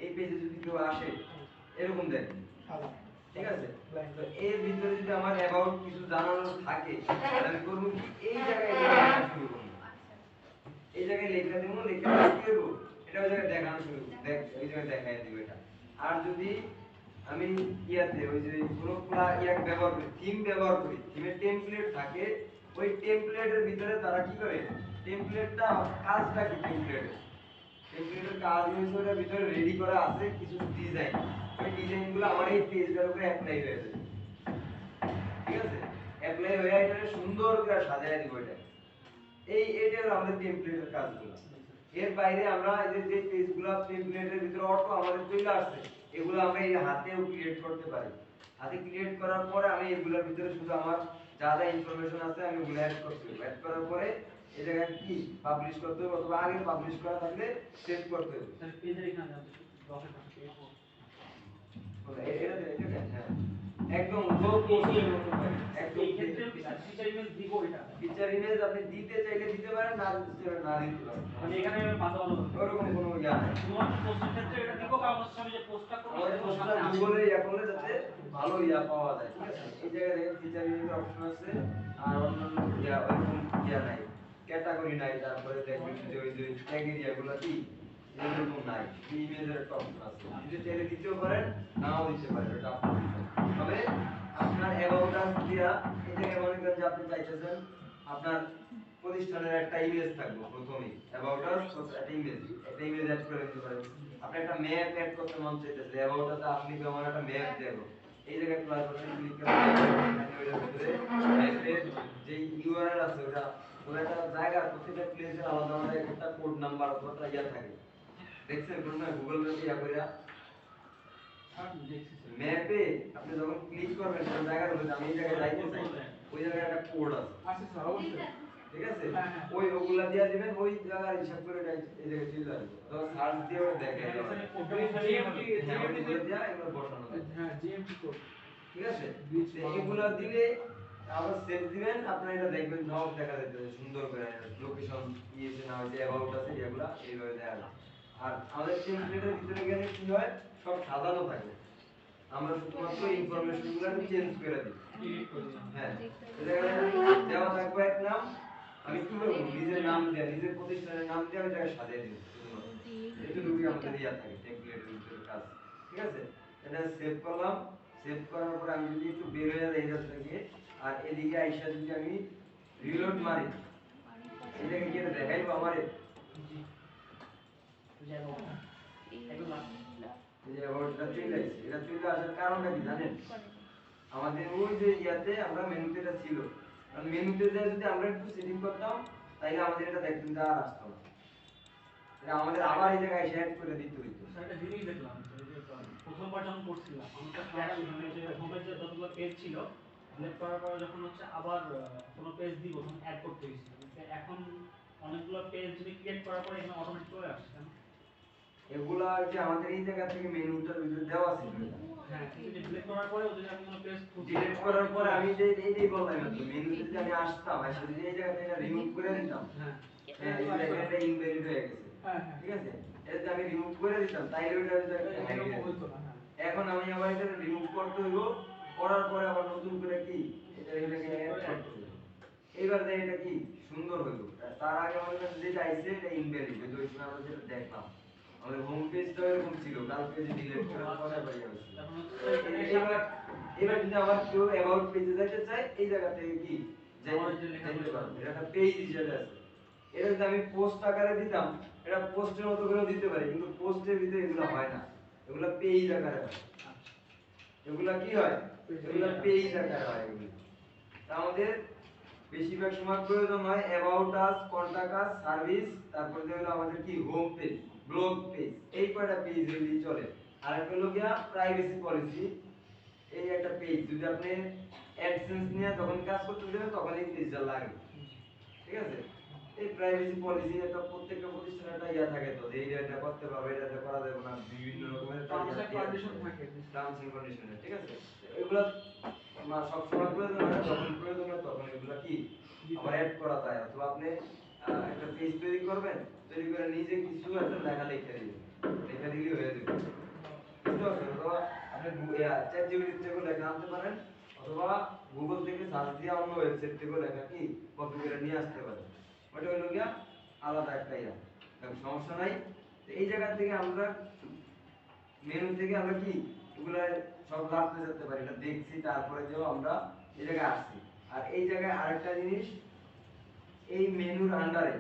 এই পেজে যদি কেউ আসে এরকম দেখবে, ঠিক আছে, তো এর ভিতরে যদি আমার অ্যাবাউট কিছু জানানো থাকে তাহলে আমি করব কি এই জায়গায় লেখা শুরু করব, এই জায়গায় লেখা দেব, লেখা কি করব এটা ওই জায়গায় দেখানো শুরু দেখ ওই জায়গায় দেখাই দিব এটা, আর যদি আমি ইয়াতে ওই যে কোনো ইয়াক ব্যবহার করি থিম ব্যবহার করি, থিমের টেমপ্লেট থাকে, ওই টেমপ্লেটের ভিতরে তারা কি করে টেমপ্লেটটা কাজটা কি টেমপ্লেটের কাজ হইছে ওটার ভিতরে রেডি করা আছে কিছু ডিজাইন, ওই ডিজাইনগুলো আমার এই পেজটার উপরে অ্যাপ্লাই হয়ে যাবে, ঠিক আছে, অ্যাপ্লাই হয়ে এটা সুন্দর করে সাজায় দিব, এটা হলো আমাদের টেমপ্লেটের কাজগুলো, এর বাইরে আমরা এই যে পেজগুলো টেমপ্লেটের ভিতরে অটো আমাদের চলে আসছে এগুলো আমরা এই হাতেও ক্রিয়েট করতে পারি, হাতে ক্রিয়েট করার পরে আমি এগুলোর ভিতরে শুধু আমার যা যা ইনফরমেশন আছে আমি ওগুলো অ্যাড করতে হবে, অ্যাড করার পরে এই জায়গায় কি পাবলিশ করতে হবে অথবা আগে পাবলিশ করা থাকলে সেভ করতে হবে, স্যার পেজের এখানে আছে ডকের পাশে এটা হ্যাঁ একদম লো পোস্টের মতো পাই, একদম এই ক্ষেত্রে ফিচার ইমেজ দিব এটা, ফিচার ইমেজ আপনি দিতে চাইলে দিতে পারেন, না দিতে চাইলে না দিতে পারেন, মানে এখানে বাধা ওরকম কোনো ইয়া নেই, শুধুমাত্র পোস্টের ক্ষেত্রে এটা দিব, কারণ হচ্ছে আমি যে পোস্টটা করব আমাদের সেটা পোস্টটা সামনে আসে। গুগলে ইয়া করলে যাতে ভালো ইয়া পাওয়া যায়, ঠিক আছে, এই জায়গায় দেখেন ফিচার ইমেজ অপশন আছে, আর অন্যান্য ইয়া ওরকম ইয়া নাই, ক্যাটাগরি নাই, তারপরে দেখবেন যে ওই যে ট্যাগ এরিয়াগুলো কি এরকম নাই, এই ইমেজের একটা অপশন আছে, যদি চাইলে দিতেও পারেন নাও দিতে পারেন, এটা আপনার বিষয়, তবে আপনার অ্যাবাউট আস দিয়া এই জায়গায় মনে করেন যে আপনি চাইতেছেন আপনার প্রতিষ্ঠানের একটা ইমেজ থাকবে, প্রথমেই অ্যাবাউট আস একটা ইমেজ অ্যাড করে দিতে পারেন, আপনি একটা ম্যাপ অ্যাড করতে মন চাইতেছে অ্যাবাউট আস আপনি কেমন একটা ম্যাপ দেবো, এই জায়গায় প্লাস বাটনে ক্লিক করে ওইটার ভিতরে সাইটের যে ইউআরএল আছে ওটা ওটা একটা জায়গা প্রত্যেকটা প্লেসের আলাদা আলাদা একটা কোড নাম্বার অথবা ইয়া থাকে দেখছেন কোন না গুগল ম্যাপে ইয়া কইরা ম্যাপে আপনি যখন ক্লিক করবেন কোন জায়গার মধ্যে আমি এই জায়গায় যাইতে চাই ওই জায়গায় একটা কোড আছে আচ্ছা স্যার অবশ্যই ঠিক আছে হ্যাঁ, হ্যাঁ। ওই ওগুলা দিয়া দিবেন ওই জায়গার হিসাব করে এটা এই জায়গায় চলে আসবে তো সার্চ দিয়ে ওটা দেখে জিএমটি দিয়া এগুলো বসানো যায়। হ্যাঁ জিএমটি কোড ঠিক আছে তো এগুলা দিলে আবার সেভ দিবেন আপনারা এটা দেখবেন সব দেখা যাবে সুন্দর করে লোকেশন ইয়েছে না হয়েছে অ্যাবাউট আছে এগুলা এইভাবে দেখা যায় আর আমাদের টেমপ্লেটের ভিতরে গেলে কি হয় সব সাজানো থাকে আমরা শুধুমাত্র ইনফরমেশন গুলো চেঞ্জ করে দিই হ্যাঁ এই জায়গায় দেওয়া থাকবে এক নাম আমি কি করব নিজের নাম দিয়ে নিজের প্রতিষ্ঠানের নাম দিয়ে আমি জায়গায় সাজিয়ে দিই এইটুকুই আমাদের ইয়া থাকে টেমপ্লেটের ভিতরে কাজ ঠিক আছে এটা সেভ করলাম সেভ করার পর আমি যদি একটু বের হয়ে যাই এটা থেকে আর এদিকে আইসা যদি আমি রিলোড মারি এটা কি এটা দেখাইবো আমারে এই যে অ্যাবাউটটা চলে আসছে এটা চলে আসার কারণটা কি জানেন আমাদের ওই যে ইয়াতে আমরা মেনুতে এটা ছিল কারণ মেনুতে যে যদি আমরা একটু সেটিং করতাম তাহলে আমাদের এটা দেখতেন আর আসতো না এটা আমাদের আবার এই জায়গায় সেট করে দিতে হইতো স্যার একটা জিনিস দেখলাম এই যে প্রথমবার যখন করছিলাম আমি তো ক্র্যাশ মানে যে হোমের যে যতগুলো পেজ ছিল সিলেক্ট করার পরে যখন হচ্ছে আবার কোনো পেজ দিব তখন অ্যাড করতে হয়েছিল এখন অনেকগুলো পেজ যদি ক্রিয়েট করার পরে এখানে অটোমেটিক চলে আসছে কেন? এগুলা যে আমাদের এই জায়গা থেকে মেনুটার ভিতরে দেওয়া ছিল হ্যাঁ কিন্তু ডিলিট করার পরে ওদের আমি কোনো পেজ ডিলিট করার পর আমি যে এইটাই বললাম তো মেনুতে যদি আমি আসতাম আসলে যদি এই জায়গা থেকে রিমুভ করে দিতাম হ্যাঁ হ্যাঁ এই জায়গাটা এটা ইনভ্যালিড হয়ে গেছে হ্যাঁ হ্যাঁ ঠিক আছে এটা যদি আমি রিমুভ করে দিতাম তাইলে ওটা এরকম হইতো না হ্যাঁ এখন আমি আবার এটা রিমুভ করতে হইব করার পরে আবার নতুন করে কি এটা এটাকে অ্যাড করতে হইব এইবার দেখ এটা কি সুন্দর হইল তার আগে আমাদের কাছে যেটা আইছে এটা ইনভ্যালিড হইতো ওই সময় আমরা যেটা দেখলাম আমাদের হোম পেজটা এরকম ছিল কালকে যে ডিলিট করার পরে আবার ইয়ে হয়েছিল তখন হচ্ছে এবার এবার যদি আবার কেউ অ্যাবাউট পেজে যেতে চায় এই জায়গা থেকে কি আমার যে লেখা যাইতে পারবে এটা একটা পেজ হিসেবে আছে এটা যদি আমি পোস্ট আকারে দিতাম এটা পোস্টের মতো করেও দিতে পারি কিন্তু পোস্টের ভিতরে এগুলো হয় না এগুলো পেজ আকারে হয় এগুলা কি হয় এগুলো পেজ আকারে হয় এগুলো তা আমাদের বেশিরভাগ সময় প্রয়োজন হয় about us contact us service তারপর যে হলো আমাদের কি হোম পেজ ব্লগ পেজ এই কয়টা পেজ যদি চলে আর একটা হলো গিয়া প্রাইভেসি পলিসি এই একটা পেজ যদি আপনি অ্যাডসেন্স নিয়ে যখন কাজ করতে যাবেন তখন এই পেজটা লাগে ঠিক আছে এই প্রাইভেসি পলিসি এটা প্রত্যেকটা প্রতিষ্ঠানে একটা ইয়া থাকে তো যে এটা করতে পারবে এটা করা যাবে না বিভিন্ন রকমের কন্ডিশন থাকে টার্মস এন্ড কন্ডিশনে ঠিক আছে এগুলা সব সময় প্রয়োজন হয় না যখন প্রয়োজন হয় তখন এগুলা কি আবার অ্যাড করা যায় অথবা আপনি একটা পেজ তৈরি করবেন তৈরি করে নিজে কিছু একটা লেখা লিখে দিবেন লেখা দিলেই হয়ে যাবে বুঝতে পারছেন অথবা আপনি চ্যাট জিপিটি থেকে লেখা আনতে পারেন অথবা গুগল থেকে সার্চ দিয়ে অন্য ওয়েবসাইট থেকে লেখা কি কপি করে নিয়ে আসতে পারেন ওটা হলো গিয়া আলাদা একটা ইয়া দেখো সমস্যা নাই তো এই জায়গা থেকে আমরা মেনু থেকে আমরা কি এগুলা সব লাভতে যেতে পারি এটা দেখছি তারপরে যেও আমরা এই জায়গায় আসছি আর এই জায়গায় আরেকটা জিনিস এই মেনুর আন্ডারে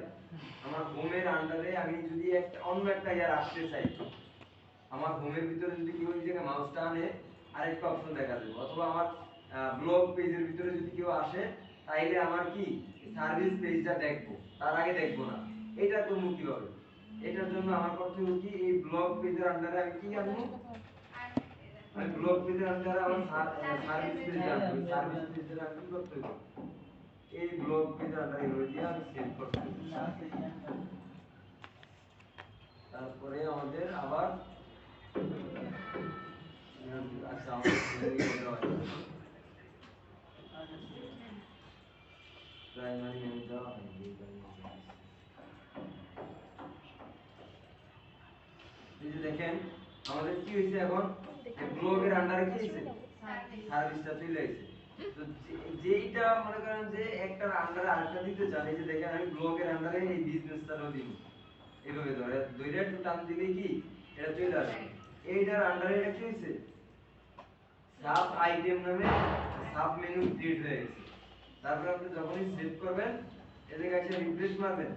আমার হোমের আন্ডারে আমি যদি একটা অন্য একটা ইয়া রাখতে চাই আমার হোমের ভিতরে যদি কেউ এই জায়গায় মাউসটা আনে আরেকটা অপশন দেখা যাবে অথবা আমার ব্লগ পেজের ভিতরে যদি কেউ আসে তাইলে আমার কি সার্ভিস পেজটা দেখবো তার আগে দেখবো না এটা করবো কিভাবে এটার জন্য আমার করতে হবে কি এই ব্লগ পেজের আন্ডারে আমি কি আনবো আমি ব্লগ পেজের আন্ডারে আমার সার্ভিস পেজ আনবো সার্ভিস পেজের আমি কি করতে হবে এই ব্লগ পেজের আন্ডারে হয়ে দিয়ে আমি সেভ করতে হবে তারপরে আমাদের আবার আচ্ছা আমাদের প্রাইমারি মেনু দেওয়া হয়নি এই যে দেখেন আমাদের কি হয়েছে এখন ব্লগের আন্ডারে কি হয়েছে সার্ভিসটা চলে আসছে তো যেইটা মনে করেন যে একটার আন্ডারে আরেকটা দিতে চান এই যে দেখেন আমি ব্লগের আন্ডারে এই বিজনেসটাও দিব এইভাবে ধরে দুইটা একটু টান দিলে কি এটা চলে আসবে এইটার আন্ডারে এটা কি হয়েছে সাব আইটেম নামে সাব মেনু ক্রিয়েট হয়ে গেছে তারপর আপনি যখনই সেভ করবেন এই জায়গায় এসে রিফ্রেশ মারবেন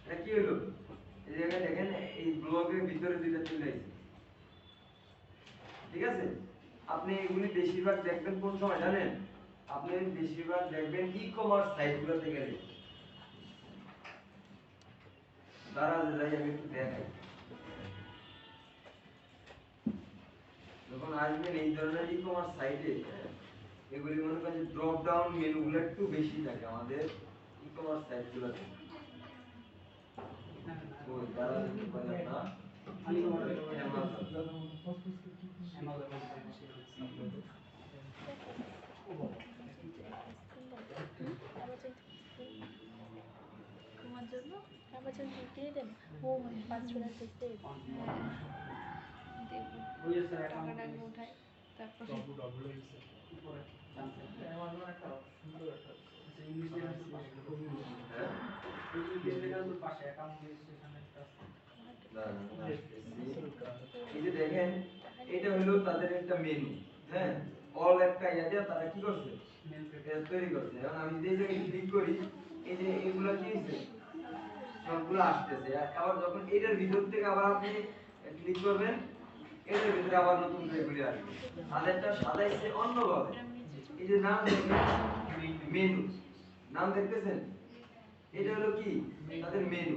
এটা কি হলো এই জায়গায় দেখেন এই ব্লগের ভিতরে দুইটা চলে আসছে ঠিক আছে আপনি এগুলি বেশিরভাগ দেখবেন কোন সময় জানেন? আপনি বেশিরভাগ দেখবেন ই-কমার্স সাইটগুলোতে গেলে। দাঁড়া যাই আমি একটু দেখাই। যখন আসবেন এই ধরনের ই-কমার্স সাইটে, এগুলি মনে করেন যে ড্রপ ডাউন মেনুগুলো একটু বেশি থাকে আমাদের ই-কমার্স সাইটগুলোতে। তো যারা দেখতে পারেন না তোমার জন্য অ্যামাজন কিনে দেন ও মানে 500 টাকা দিতে দেবো টাকাটা আগে উঠাই তারপরে অ্যামাজন একটা সুন্দর একটা ইংলিশ হ্যাঁ পাশে অ্যাকাউন্ট রেজিস্ট্রেশন একটা এই যে দেখেন এটা হলো তাদের একটা মেনু। হ্যাঁ, অল একটা ইয়াতে তারা কি করছে, এটা তৈরি করছে। এখন আমি যে জায়গায় ক্লিক করি, এই যে এগুলো কি হইছে, সবগুলো আসতেছে। আবার যখন এটার ভিতর থেকে আবার আপনি ক্লিক করবেন, এটার ভিতরে আবার নতুন এগুলি আসবে। তাদেরটা সাজাইছে অন্যভাবে। এই যে নাম দেখবেন মেনু, নাম দেখতেছেন, এটা হলো কি তাদের মেনু।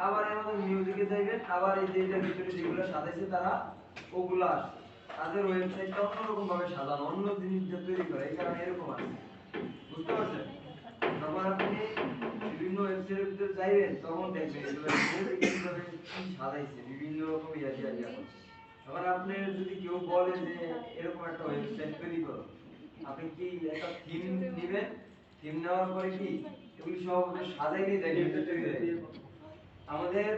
আবার আমাদের মিউজিকে যাইবেন, আবার এই যে এটার ভিতরে যেগুলো সাজাইছে তারা ওগুলো আসে। তাদের ওয়েবসাইটটা অন্যরকম ভাবে সাজানো, অন্য জিনিস দিয়ে তৈরি করে, এই কারণে এরকম আছে। বুঝতে পারছেন? যখন আপনি বিভিন্ন ওয়েবসাইটের ভিতরে যাইবেন তখন দেখবেন এগুলো কিভাবে কি সাজাইছে, বিভিন্ন রকম ইয়া দিয়া দিয়া। তখন আপনি যদি কেউ বলে যে এরকম একটা ওয়েবসাইট তৈরি করো, আপনি কি একটা থিম নেবেন, থিম নেওয়ার পরে কি এগুলি সব সাজাইলে দেখবেন এটা তৈরি হয়ে গেছে। আমাদের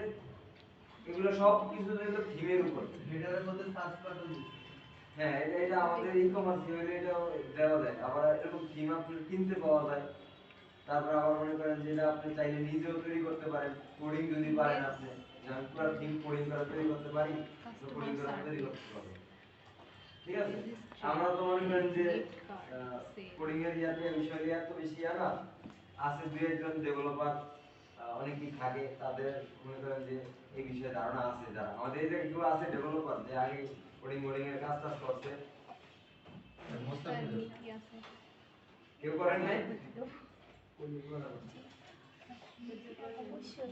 এগুলো সব কিছু হলো থিমের উপর। হেডারের মধ্যে সার্চ বাটন দিচ্ছি। হ্যাঁ, এটা আমাদের ই-কমার্স হইলে এটা দেওয়া যায়। আবার এরকম থিম আপনি কিনতে পাওয়া যায়। তারপর আবার মনে করেন যেটা আপনি চাইলে নিজেও তৈরি করতে পারেন, কোডিং যদি পারেন আপনি, যে আমি পুরো থিম কোডিং করা তৈরি করতে পারি, তো কোডিং করা তৈরি করতে পারবেন। ঠিক আছে? আমরা তো মনে করেন যে কোডিং এর ইয়াতে বিষয় এত বেশি না, আছে দুই একজন ডেভেলপার অনেকেই থাকে, তাদের মনে করেন যে এই বিষয়ে ধারণা আছে। যারা আমাদের এই যে কেউ আছে ডেভেলপার যে আগে কোডিং এর কাজ করছে, কি আছে কেউ করেন নাই? অবশ্যই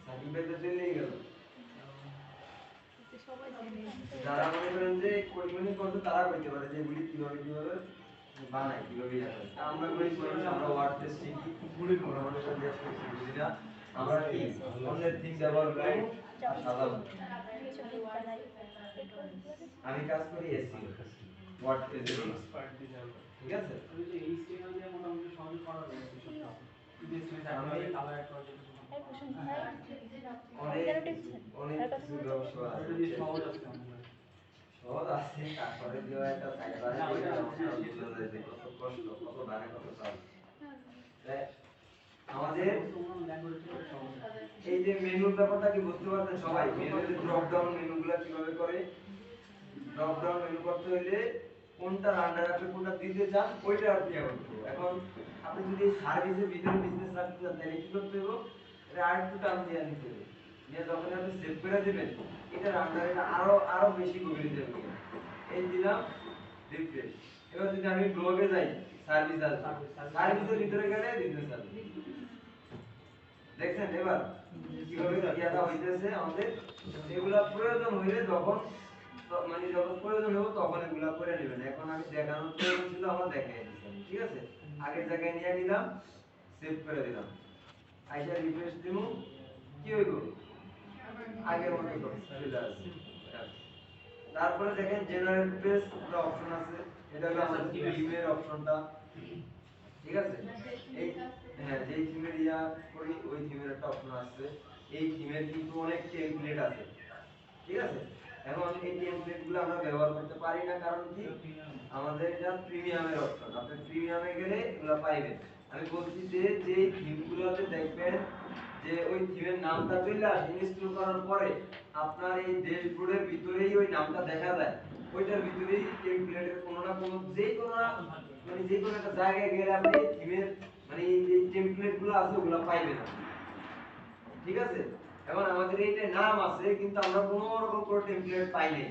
সার্টিফিকেট দিলেই গেল। সবাই জানে যারা মনে করেন যে কোডিং করতে তারা কইতে পারে যে এগুলি কিভাবে কিভাবে বানাই, কিভাবে ইয়া করে। আমরা করি মানুষ, আমরা ওয়ার্ডপ্রেস শিখি, আমরা মনে করেন যে বুঝি না, আমরা কি অন্যের থিম ব্যবহার করি আর সাজাবো। আমি কাজ করি এসি ওয়ার্ডপ্রেস এর, ঠিক আছে? ওই যে HTML দিয়ে মোটামুটি সহজে করা যায় এসব কাজ। যদি HTML কালার করা যায় অনেক কিছু ব্যবসা আছে। এটা দিয়ে সহজ আছে আমাদের। সহজ আছে, তারপরে যে একটা সাইবার কত কষ্ট, কত ভাড়া, কত চাপ। আমাদের এই যে মেনুর ব্যাপারটা কি বুঝতে পারছেন সবাই? মেনুর যে ড্রপ ডাউন মেনুগুলো কিভাবে করে, ড্রপ ডাউন মেনু করতে হলে কোনটা আন্ডার আপনি কোনটা দিতে চান ওইটা আপনি করতে হবে। এখন আপনি যদি সার্ভিসের ভিতরে বিজনেস রাখতে চান তাহলে কি করতে হবে, এটা আরেকটু টান দিয়ে নিতে হবে। নিয়ে যখন আপনি সেভ করে দিবেন, এটা আন্ডার এটা আরো বেশি গভীরে যাবে। এই দিলাম রিফ্রেশ। এবার যদি আমি ব্লগে যাই, সার্ভিস আসবে, সার্ভিসের ভিতরে গেলে বিজনেস আসবে। দেখছেন এবার কিভাবে ইয়াটা হইতেছে আমাদের? এগুলা প্রয়োজন হইলে যখন মানে যখন প্রয়োজন হবে তখন এগুলা করে নেবেন। এখন আমি দেখানোর প্রয়োজন ছিল, আমার দেখাই দিচ্ছি, ঠিক আছে? আগের জায়গায় নিয়ে নিলাম, সেভ করে দিলাম, আইসা রিফ্রেশ দিমু, কি হইব? আগের মতো চলে আসবে। তারপরে দেখেন জেনারেট পেজ একটা অপশন আছে, এটা হলো আমাদের থিমের অপশনটা, ঠিক আছে? এই হ্যাঁ, যেই থিমের ইয়া করি ওই থিমের একটা অপশন আছে। এই থিমের কিন্তু অনেক টেমপ্লেট আছে, ঠিক আছে? এখন এই টেমপ্লেটগুলো আমরা ব্যবহার করতে পারি না, কারণ কি আমাদের এটা প্রিমিয়ামের অপশন। আপনি প্রিমিয়ামে গেলে এগুলো পাইবেন। আমি বলছি যে যে থিমগুলোতে দেখবেন যে ওই থিমের নামটা চলে আসে, ইনস্টল করার পরে আপনার এই ড্যাশবোর্ডের ভিতরেই ওই নামটা দেখা যায়, ওইটার ভিতরেই টেমপ্লেটের কোনো না কোনো যে কোনো না মানে যে কোনো একটা জায়গায় গেলে আপনি থিমের মানে এই যে টেমপ্লেটগুলো আছে ওগুলো পাইবেন না, ঠিক আছে? এখন আমাদের এইটা নাম আছে কিন্তু আমরা কোনো রকম কোনো টেমপ্লেট পাই নাই,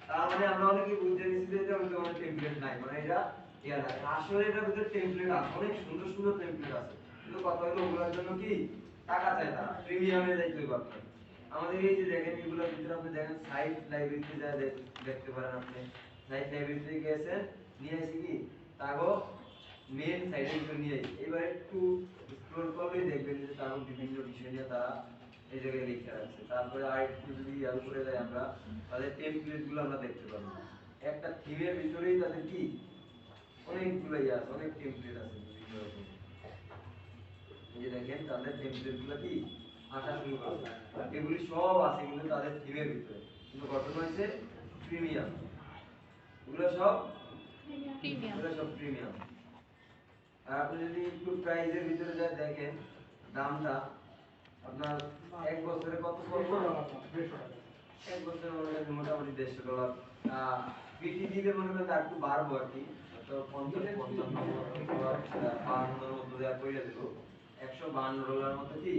তার মানে আমরা অনেকে বুঝতে নিছি যে এটা কোনো টেমপ্লেট নাই, মানে এটা ইয়া না। আসলে এটার ভিতরে টেমপ্লেট আছে, অনেক সুন্দর সুন্দর টেমপ্লেট আছে, কিন্তু কথা হলো ওগুলোর জন্য কি টাকা চাই, তারা প্রিমিয়ামে যাইতে হবে আপনার। আমাদের এই যে দেখেন এগুলোর ভিতরে আপনি দেখেন সাইট লাইব্রেরিতে যা দেখতে পারেন, আপনি সাইট লাইব্রেরিতে গেছেন নিয়ে আসি কি তাগো মেন সাইটের ভিতরে নিয়ে আসি। এবার একটু স্ক্রল করলেই দেখবেন যে তাগো বিভিন্ন বিষয় নিয়ে তারা এই জায়গায় লিখে রাখছে। তারপরে আরেকটু যদি ইয়ার উপরে যাই আমরা, তাদের টেমপ্লেট গুলো আমরা দেখতে পাবো। একটা থিমের ভিতরেই তাদের কি অনেকগুলো ইয়ে আছে, অনেক টেমপ্লেট আছে বিভিন্ন রকম। এই যে দেখেন তাদের টেমপ্লেট গুলো কি আসা শুরু করছে, এগুলি সব আছে কিন্তু তাদের থিমের ভিতরে, কিন্তু ঘটনা হচ্ছে প্রিমিয়াম, এগুলো সব প্রিমিয়াম। আর আপনি যদি একটু প্রাইজের ভিতরে যা দেখেন দামটা আপনার এক বছরে কত পড়বে, এক বছরে মোটামুটি $150। পিটি দিলে মনে করেন আর একটু বাড়বো আর কি, তো 50-55 মতো দেওয়া করে দেব, $152 মতো কি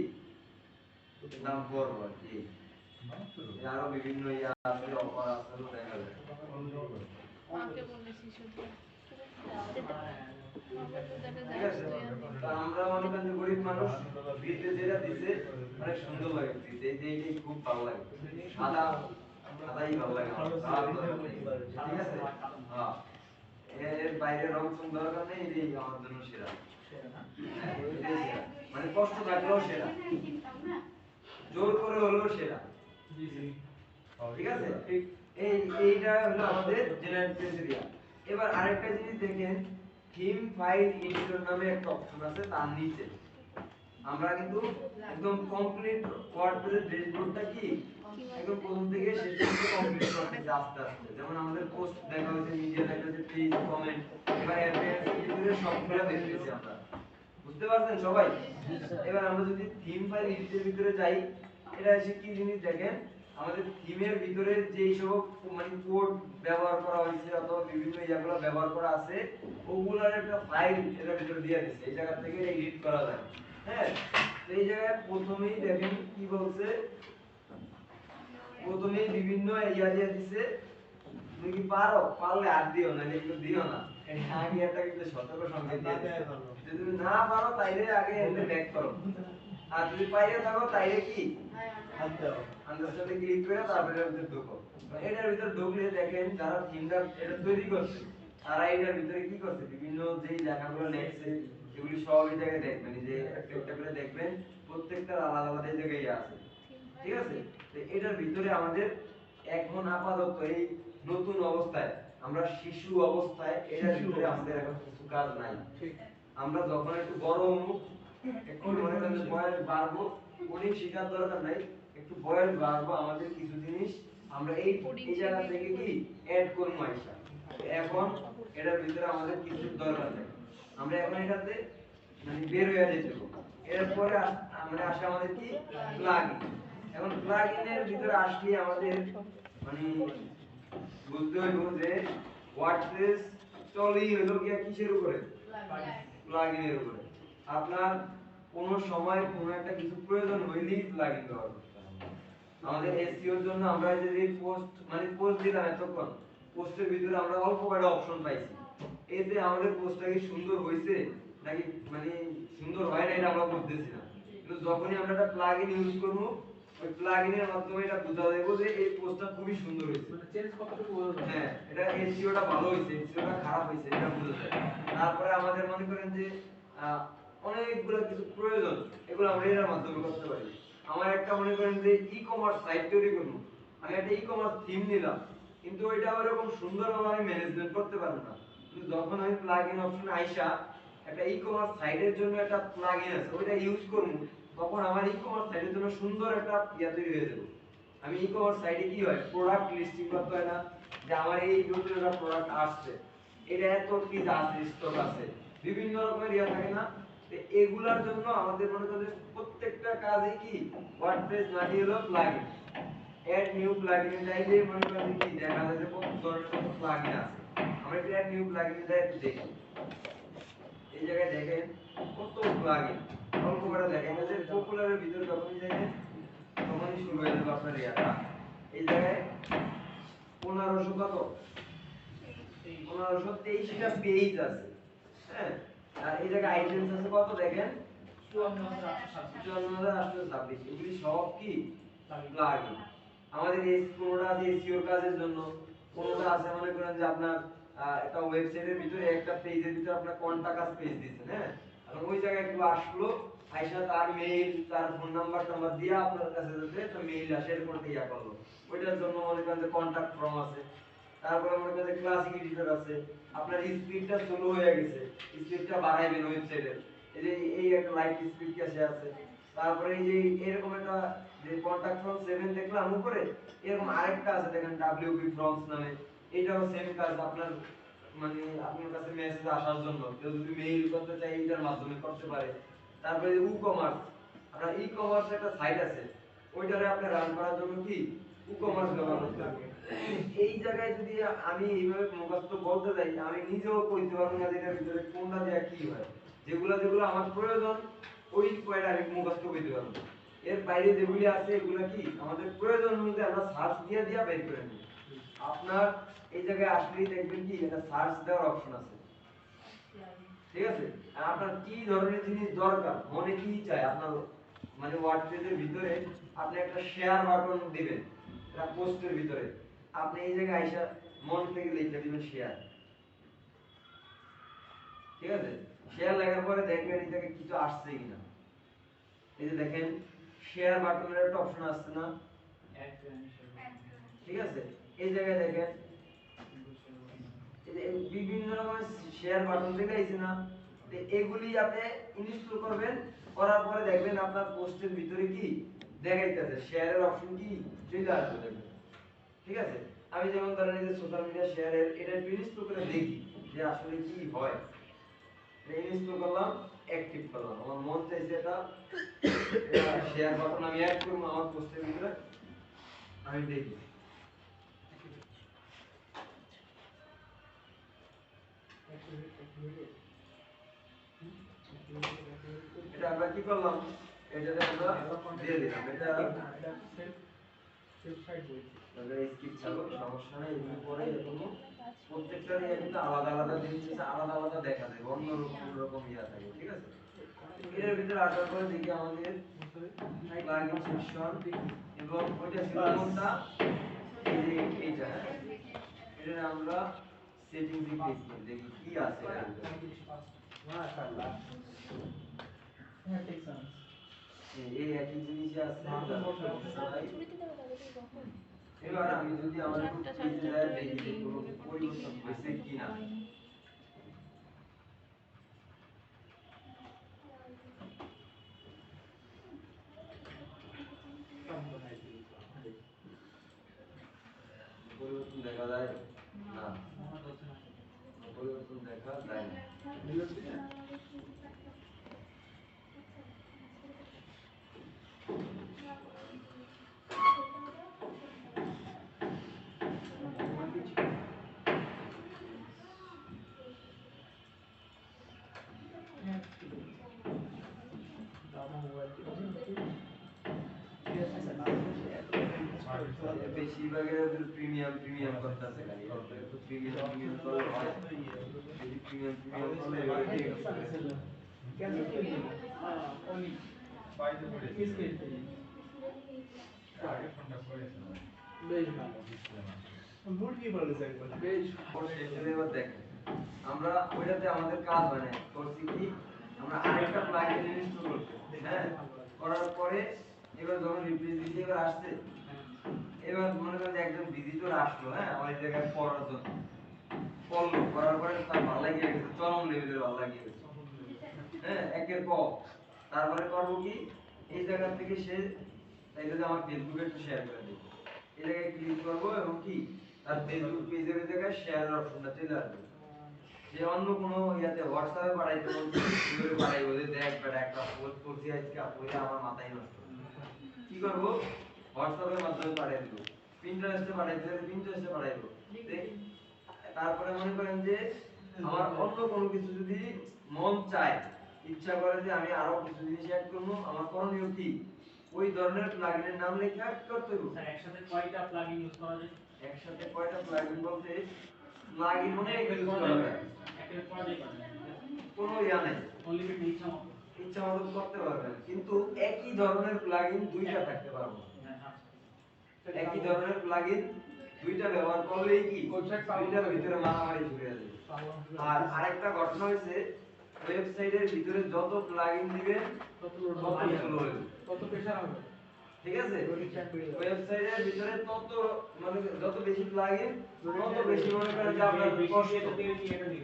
দাম পড়বো আর কি। আরো বিভিন্ন ইয়া আছে, অফার আছে, তো দেখা যাবে। মাকে বলেছি শুধু ঠিক আছে, তো আমরা মনে করেন যে গরিব মানুষ ফ্রিতে যেটা দিছে অনেক সুন্দর লাগে, ফ্রিতে এই যে এইটাই খুব ভালো লাগে, সাদাই ভালো লাগে আমার, সাদা দরকার নেই। ঠিক আছে, হ্যাঁ এর বাইরে রং চং দরকার নেই, এটাই আমার জন্য সেরা। হ্যাঁ, এটাই সেরা, মানে কষ্ট থাকলেও সেরা, জোর করে হলেও সেরা। ঠিক আছে, এইটা হলো আমাদের জেনারেল ক্রাইটেরিয়া। এবার আরেকটা জিনিস দেখেন, থিম ফাইল এডিটর নামে একটা অপশন আছে, তার নিচে আমরা কিন্তু একদম কমপ্লিট ওয়ার্ডপ্রেসের ড্যাশবোর্ডটা কি একদম প্রথম থেকে শেষ পর্যন্ত কমপ্লিট করতেছি আস্তে আস্তে। যেমন আমাদের পোস্ট দেখা হয়েছে, মিডিয়া দেখা হয়েছে, পেজ, কমেন্ট, এবার অ্যাপিয়ারেন্স এডিটরে সবগুলো দেখতেছি আমরা, বুঝতে পারছেন সবাই? এবার আমরা যদি থিম ফাইল এডিটরের ভিতরে যাই, এটা এসে কি জিনিস দেখেন, আমাদের থিমের ভিতরে যেই সব মানে কোড ব্যবহার করা হয়েছে অথবা বিভিন্ন ইয়াগুলো ব্যবহার করা আছে, ওগুলোর একটা ফাইল এর ভিতরে দিয়ে দিয়েছে, এই জায়গা থেকে এডিট করা যায়। হ্যাঁ, তো এই জায়গায় প্রথমেই দেখেন কি বলছে, প্রথমেই বিভিন্ন ইয়া দিয়ে দিছে, তুমি কি পারো, পারলে আর দিও না, এগুলো দিও না, আগে একটা কিন্তু সতর্ক সংকেত দিয়ে দিছে। যদি তুমি না পারো তাইলে আগে এন্ড ব্যাক করো, আর যদি পাইরে থাকো তাইলে কি আন্ডারস্ট্যান্ডে ক্লিক করে তারপরে এর ভিতরে ঢোকো। এটার ভিতরে ঢুকলে দেখেন যারা থিমটা এটা তৈরি করছে তারা এটার ভিতরে কি করছে, বিভিন্ন যেই লেখাগুলো লেখছে এগুলি সব এই জায়গায় দেখবেন, এই যে একটা একটা করে দেখবেন প্রত্যেকটার আলাদা আলাদা এই জায়গায় আছে। ঠিক আছে, তো এটার ভিতরে আমাদের এখন আপাতত এই নতুন অবস্থায় আমরা শিশু অবস্থায় এটার ভিতরে আমাদের এখন কিছু কাজ নাই। আমরা যখন একটু বড় হবো, একটু মনে করেন যে বয়স বাড়বো, কোডিং শেখার দরকার নাই, একটু বয়স বাড়বো, আমাদের কিছু জিনিস আমরা এই জায়গা থেকে কি অ্যাড করবো আইসা। এখন এটার ভিতরে আমাদের কিছু দরকার নেই, আমরা এখন এটাতে মানে বের হয়ে যেতে হবে। এরপরে আমরা আসে আমাদের কি প্লাগইন। এখন প্লাগইনের ভিতরে আসলে আমাদের মানে বুঝতে হইব যে ওয়ার্ডপ্রেস চলেই হলো কি কিসের উপরে, প্লাগইনের উপরে। আপনার কোন সময় কোন একটা কিছু প্রয়োজন হইলেই প্লাগইন ব্যবহার করতে হবে। আমাদের এসইওর জন্য আমরা যে পোস্ট মানে পোস্ট দিলাম এতক্ষণ, পোস্টের ভিতরে আমরা অল্প কয়েকটা অপশন পাইছি, এতে আমাদের পোস্টটা কি সুন্দর হইছে নাকি মানে সুন্দর হয় না এটা আমরা বুঝতেছি না, কিন্তু যখনই আমরা একটা প্লাগইন ইউজ করব ওই প্লাগইনের মাধ্যমে এটা বোঝা যাবে যে এই পোস্টটা খুবই সুন্দর হয়েছে, মানে চেঞ্জ কতটুকু বোঝা যায়, হ্যাঁ এটা এসইওটা ভালো হয়েছে, এসইওটা খারাপ হয়েছে এটা বোঝা যায়। তারপরে আমাদের মনে করেন যে অনেকগুলো কিছু প্রয়োজন, এগুলো আমরা এর মাধ্যমে করতে পারি। আমার একটা মনে করেন যে ই-কমার্স সাইট তৈরি করব, আমি একটা ই-কমার্স থিম নিলাম, কিন্তু ওইটা ওরকম সুন্দরভাবে আমি ম্যানেজমেন্ট করতে পারবো না, কিন্তু যখন আমি প্লাগইন অপশনে আইসা একটা ই-কমার্স সাইটের জন্য একটা প্লাগইন আছে ওইটা ইউজ করব, তখন আমার ই-কমার্স সাইটের জন্য সুন্দর একটা ইয়া তৈরি হয়ে যাবে। আমি ই-কমার্স সাইটে কি হয়, প্রোডাক্ট লিস্টিং করতে হয় না, যে আমার এই নতুন একটা প্রোডাক্ট আসছে, এটা এত পিস আছে, স্টক আছে, বিভিন্ন রকমের ইয়া থাকে না, তো এগুলার জন্য আমাদের মনে করেন প্রত্যেকটা কাজে কি ওয়ার্ডপ্রেস নাকি হলো প্লাগইন, এড নিউ প্লাগইন চাইলে মনে করেন কি দেখা যায় যে কত ধরনের কত প্লাগইন আছে। আমরা একটু এড নিউ প্লাগইন যাই একটু দেখি, এই জায়গায় দেখেন কত প্লাগইন, অল্প করে দেখেন যে পপুলারের ভিতরে যখনই দেখেন তখন যখনই শুরু হয়ে যাবে আপনার ইয়াটা এই জায়গায় 1500 কত 1523টা পেজ আছে, হ্যাঁ। আর এই জায়গায় আইটেমস আছে কত দেখেন 54,826। এগুলি সব কি প্লাগইন। আমাদের এই কোনটা আছে এসইও কাজের জন্য, কোনটা আছে মনে করেন যে আপনার একটা ওয়েবসাইটের ভিতরে একটা পেজের ভিতরে আপনার কন্টাক্ট পেজ দিয়েছেন, হ্যাঁ। এবং ওই জায়গায় একটু আসলো আইসা তার মেইল তার ফোন নাম্বার টাম্বার দিয়ে আপনার কাছে যাতে একটা মেইল আসে এরকম একটা ইয়া করলো, ওইটার জন্য মনে করেন যে কন্টাক্ট ফর্ম আছে। তারপরে মনে করেন যে ক্লাসিক এডিটর আছে, আপনার স্পিডটা স্লো হয়ে গেছে, স্পিডটা বাড়াইবেন ওয়েবসাইটের, এই যে এই একটা লাইট স্পিড ক্যাশে আছে। তারপরে এই যে এরকম একটা যে কন্টাক্ট ফর্ম 7 দেখলাম উপরে, এরকম আরেকটা আছে দেখেন ডব্লিউপি ফর্মস নামে, এটাও সেম কাজ আপনার মানে আপনার কাছে মেসেজ আসার জন্য কেউ যদি মেইল করতে চায় এটার মাধ্যমে করতে পারে। তারপরে ই কমার্স, আপনার ই কমার্স একটা সাইট আছে, ওইটারে আপনি রান করার জন্য কি ই কমার্স ব্যবহার করতে হবে। এই জায়গায় যদি আমি এইভাবে মুখস্থ বলতে যাই আমি নিজেও কইতে পারবো না যে এটার ভিতরে কোনটা দেয়া কি হয়। যেগুলো যেগুলো আমার প্রয়োজন ওই কয়টা আমি মুখস্থ কইতে পারবো। এর বাইরে যেগুলি আছে এগুলো কি আমাদের প্রয়োজন অনুযায়ী আমরা সার্চ দিয়ে দিয়া বের করে নিই। আপনার এই জায়গায় আসলেই দেখবেন কি এটা সার্চ দেওয়ার অপশন আছে, ঠিক আছে। আর আপনার কি ধরনের জিনিস দরকার মনে কি চাই আপনার মানে ওয়ার্ডপ্রেসের ভিতরে আপনি একটা শেয়ার বাটন দিবেন একটা পোস্টের ভিতরে, আপনি এই জায়গায় আইসা মন থেকে লিখে দিবেন শেয়ার, ঠিক আছে। শেয়ার লেখার পরে দেখবেন এই জায়গায় কিছু আসছে কিনা, এই যে দেখেন শেয়ার বাটনের একটা অপশন আসছে না, ঠিক আছে। এই জায়গায় দেখেন এই যে বিভিন্ন রকমের শেয়ার বাটন দেখাইছে না, তো এগুলি আপনি ইনস্টল করবেন, করার পরে দেখবেন আপনার পোস্টের ভিতরে কি দেখাইতেছে শেয়ারের অপশন কি চলে আসবে দেখবেন, ঠিক আছে। আমি যেমন ধরেন এই যে সোশ্যাল মিডিয়া শেয়ারের এটা একটু ইনস্টল করে দেখি যে আসলে কি হয়। ইনস্টল করলাম, অ্যাক্টিভ করলাম, আমার মন চাইছে এটা শেয়ার বাটন আমি অ্যাড করব আমার পোস্টের ভিতরে, আমি দেখি এটা আমরা কি করলাম, এটাতে আমরা দিয়ে দিলাম, এটা স্কিপ থাকো সমস্যা নেই। এর পরে এরকম প্রত্যেকটারই কিন্তু আলাদা আলাদা জিনিস আছে, আলাদা আলাদা দেখা যায়, অন্য রকম ইয়া থাকে, ঠিক আছে। এর ভিতরে আসার পরে দেখি আমাদের প্লাগইন সেকশন এবং ওইটা ছিল কোনটা এই যে এইটা, এটা আমরা সেটিংসে ক্লিক করি দেখি কি আছে এর ভিতরে। মাশাআল্লাহ হ্যাঁ ঠিক আছে এই একই জিনিস আছে ছুটিতে দেওয়া যাবে কি কখন? এবার আমি যদি আমার একটু পেজে যায় দেখি যে কোনো পরিবর্তন হয়েছে কিনা। পরিবর্তন দেখা যায় না, পরিবর্তন দেখা যায় না। বেশিরভাগের প্রিমিয়াম করতেছে খালি একটু প্রিমিয়াম করলে হয়, যদি প্রিমিয়াম করলে এবারে ঠিক আছে। কেন কি অনেক বাইরে পড়ে আগে ফোনটা করেছিল বেশ ভালো মুরগি বলে যায় বেশ শেষে এবার দেখেন আমরা ওইটাতে আমাদের কাজ হয় না, করছি কি আমরা আরেকটা প্লাগইন ইনস্টল করতে, হ্যাঁ। করার পরে এবার যখন রিপ্লেস দিতে এবার আসছে, এবার মনে করেন যে একজন ভিজিটর আসলো, হ্যাঁ, আমার এই জায়গায় পড়ার জন্য পড়লো, করার পরে তার ভালো লাগিয়ে গেছে, চরম লেভেলের ভালো লাগিয়ে গেছে, হ্যাঁ, একের পর তারপরে করবো কি এই জায়গা থেকে সে চাইলে যে আমার ফেসবুকে একটু শেয়ার করে দেবে, এই জায়গায় ক্লিক করবো এবং কি তার ফেসবুক পেজের জায়গায় শেয়ারের অপশনটা চলে আসবে। যে অন্য কোনো ইয়াতে হোয়াটসঅ্যাপে পাঠাইতে বলছে কিভাবে পাঠাইবো যে দেখ বেটা একটা পোস্ট করছি আজকে আপনি আমার মাথায় নষ্ট, কি করবো হোয়াটসঅ্যাপের মাধ্যমে পাঠিয়ে দিব, পিন্টারেস্টে পাঠাইতে দিলে পিন্টারেস্টে পাঠাইবো। তারপরে মনে করেন যে আমার অন্য কোনো কিছু যদি মন চায় ইচ্ছা করে যে আমি আরো কিছু জিনিস অ্যাড করবো, আমার করণীয় কি ওই ধরনের প্লাগইনের নাম লেখা করতে হবে। স্যার একসাথে কয়টা প্লাগইন ইউজ করা যায়? একসাথে কয়টা প্লাগইন বলতে প্লাগইন অনেক ইউজ করা করা যায় যায়, একটা করা যায় করা যায় কোনো ইয়া নাই, অনলিমিটেড ইচ্ছা মতো। ইচ্ছা মতো করতে পারবেন, কিন্তু একই ধরনের প্লাগইন দুইটা থাকতে পারবো না। আচ্ছা একই ধরনের প্লাগইন দুইটা ব্যবহার করলেই কি দুইটার ভিতরে মারামারি শুরু হয়ে যাবে। আর আরেকটা ঘটনা হয়েছে, ওয়েবসাইটের ভিতরে যত প্লাগইন দিবেন তত স্লো হবে, কত প্রেসার হবে? ঠিক আছে? ওয়েবসাইটের ভিতরে তত মানে যত বেশি প্লাগইন তত বেশি মনে করেন যে আপনার কষ্ট।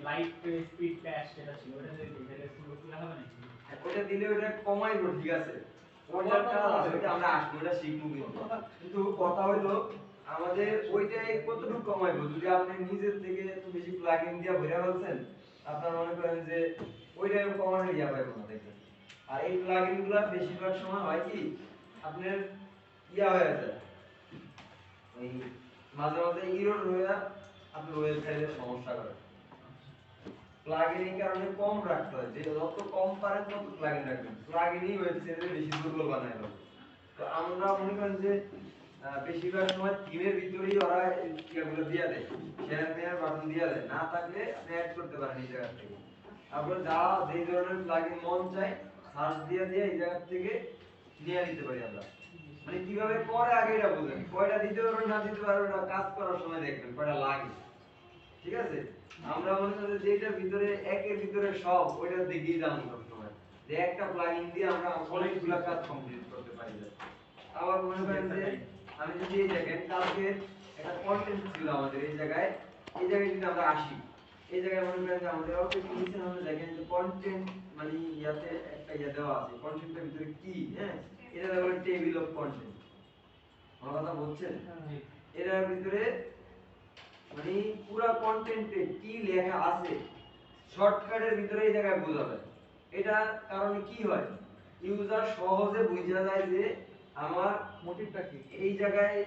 লাইট স্পিড প্যাচ যেটা ছিল ওটা দিয়ে এটা সুন্দর করে হবে নাকি? ওটা দিলে ওটা কমাইবো, ঠিক আছে, ওটার কাজ আছে, ওটা আমরা আসবো, ওটা শিখবো, কিন্তু কথা হলো আমাদের ওইটাই কতটুকু কমাইবো। যদি আপনি নিজের থেকে এত বেশি প্লাগইন দিয়ে ভরে ফেলছেন, আপনার মনে করেন যে ওইটাই কমানোর ইয়া পাইবো না, দেখবেন। আর এই প্লাগইন গুলা বেশিরভাগ সময় হয় কি আপনার ইয়া হয়ে যায়, ওই মাঝে মাঝে ইরর হয়ে আপনার ওয়েবসাইটের সমস্যা করে। প্লাগইন এই কারণে কম রাখতে হয়, যে যত কম পারেন তত প্লাগইন রাখবেন, প্লাগইনই ওয়েবসাইটে বেশি দুর্বল বানায় দেয়। তো আমরা মনে করেন যে বেশিরভাগ সময় থিমের ভিতরেই ওরা ইয়েগুলো দিয়ে দেয়, শেয়ার মেয়ার বাটন দিয়ে দেয়, না থাকলে আপনি অ্যাড করতে পারেন এই জায়গা থেকে। তারপর যা যেই ধরনের প্লাগইন মন চায় সার্চ দিয়ে দিয়ে এই জায়গা থেকে নিয়ে নিতে পারি আমরা। মানে কিভাবে করে আগে এটা বুঝেন, কয়টা দিতে পারবেন না দিতে পারবেন না কাজ করার সময় দেখবেন কয়টা লাগে, ঠিক আছে? আমরা মনে করি যে এটার ভিতরে একের ভিতরে সব ওইটার দিকেই যাবো সবসময়, যে একটা প্লাগইন দিয়ে আমরা অনেকগুলো কাজ কমপ্লিট করতে পারি। আবার মনে করেন যে আমি যদি এই দেখেন কালকে একটা কন্টেন্ট ছিল আমাদের এই জায়গায় যদি আমরা আসি, এই জায়গায় মনে করেন যে আমাদের অল্প একটু নিচে আমরা দেখেন যে কন্টেন্ট মানে ইয়াতে একটা ইয়া দেওয়া আছে, কন্টেন্টের ভিতরে কি, হ্যাঁ, এটা বলে টেবিল অফ কন্টেন্ট। আমার কথা বলছেন? এটার ভিতরে মানে পুরো কন্টেন্টে কি লেখা আছে শর্টকাটের ভিতরে এই জায়গায় বোঝা যায়। এটা কারণে কি হয়, ইউজার সহজে বুঝা যায় যে আমার মোটিভটা কি, এই জায়গায়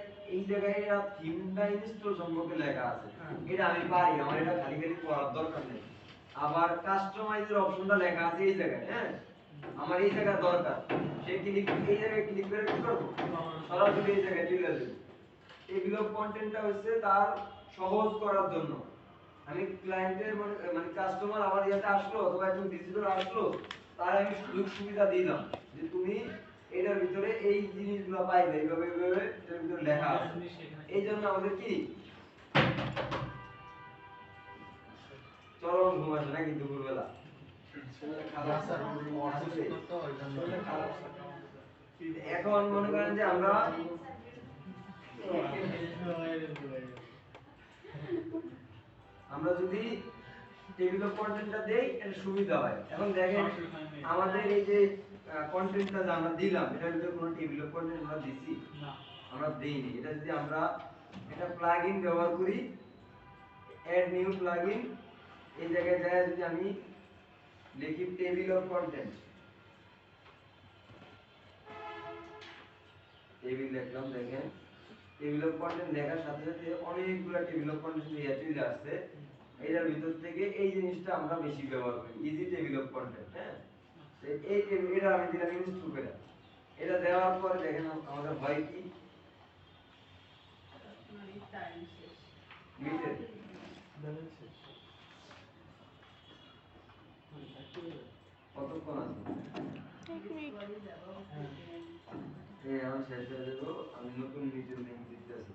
থিমটা ইনস্টল সম্পর্কে লেখা আছে, এটা আমি পারি, আমার এটা খালি খালি পড়ার দরকার নেই। আবার কাস্টমাইজের অপশনটা লেখা আছে এই জায়গায়, হ্যাঁ, আমার এই জায়গা দরকার, সে ক্লিক এই জায়গায় ক্লিক করে কি করব, সরাসরি এই জায়গায় চলে যাবে। এগুলো কন্টেন্টটা হচ্ছে তার সহজ করার জন্য। আমি ক্লায়েন্টের মানে কাস্টমার আমার ইয়াতে আসলো অথবা একজন ভিজিটর আসলো, তার আমি সুযোগ সুবিধা দিলাম যে তুমি এটার ভিতরে এই জিনিসগুলো পাইবে, এইভাবে এইভাবে এটার ভিতরে লেখা আছে। এই জন্য আমাদের কি চরম ঘুম আসে নাকি দুপুরবেলা, এখন মনে করেন যে আমরা যদি টেবিল অফ কন্টেন্টটা দেই এটা সুবিধা হয়। এখন দেখেন আমাদের এই যে কন্টেন্টটা যে আমরা দিলাম এটার ভিতরে কোনো টেবিল অফ কন্টেন্ট আমরা দিছি না, আমরা দেইনি। এটা যদি আমরা একটা প্লাগইন ব্যবহার করি, অ্যাড নিউ প্লাগইন, এই জায়গায় যায় যদি আমি লিখি টেবিল অফ কন্টেন্ট, টেবিল লিখলাম, দেখেন টেবিল অফ কন্টেন্ট লেখার সাথে সাথে অনেকগুলো টেবিল অফ কন্টেন্ট চলে আসছে। এটার ভিতর থেকে এই জিনিসটা আমরা বেশি ব্যবহার করি, ইজি টেবিল অফ কন্টেন্ট, হ্যাঁ, এই টেবিল এটা আমি দিলাম ইনস্টল করে। এটা দেওয়ার পরে দেখেন আমাদের হয় কি মিটে কতক্ষণ আছে, হ্যাঁ, আমি শেষ হয়ে যাবো, আমি নতুন মিটের লিংক দিতে আসি।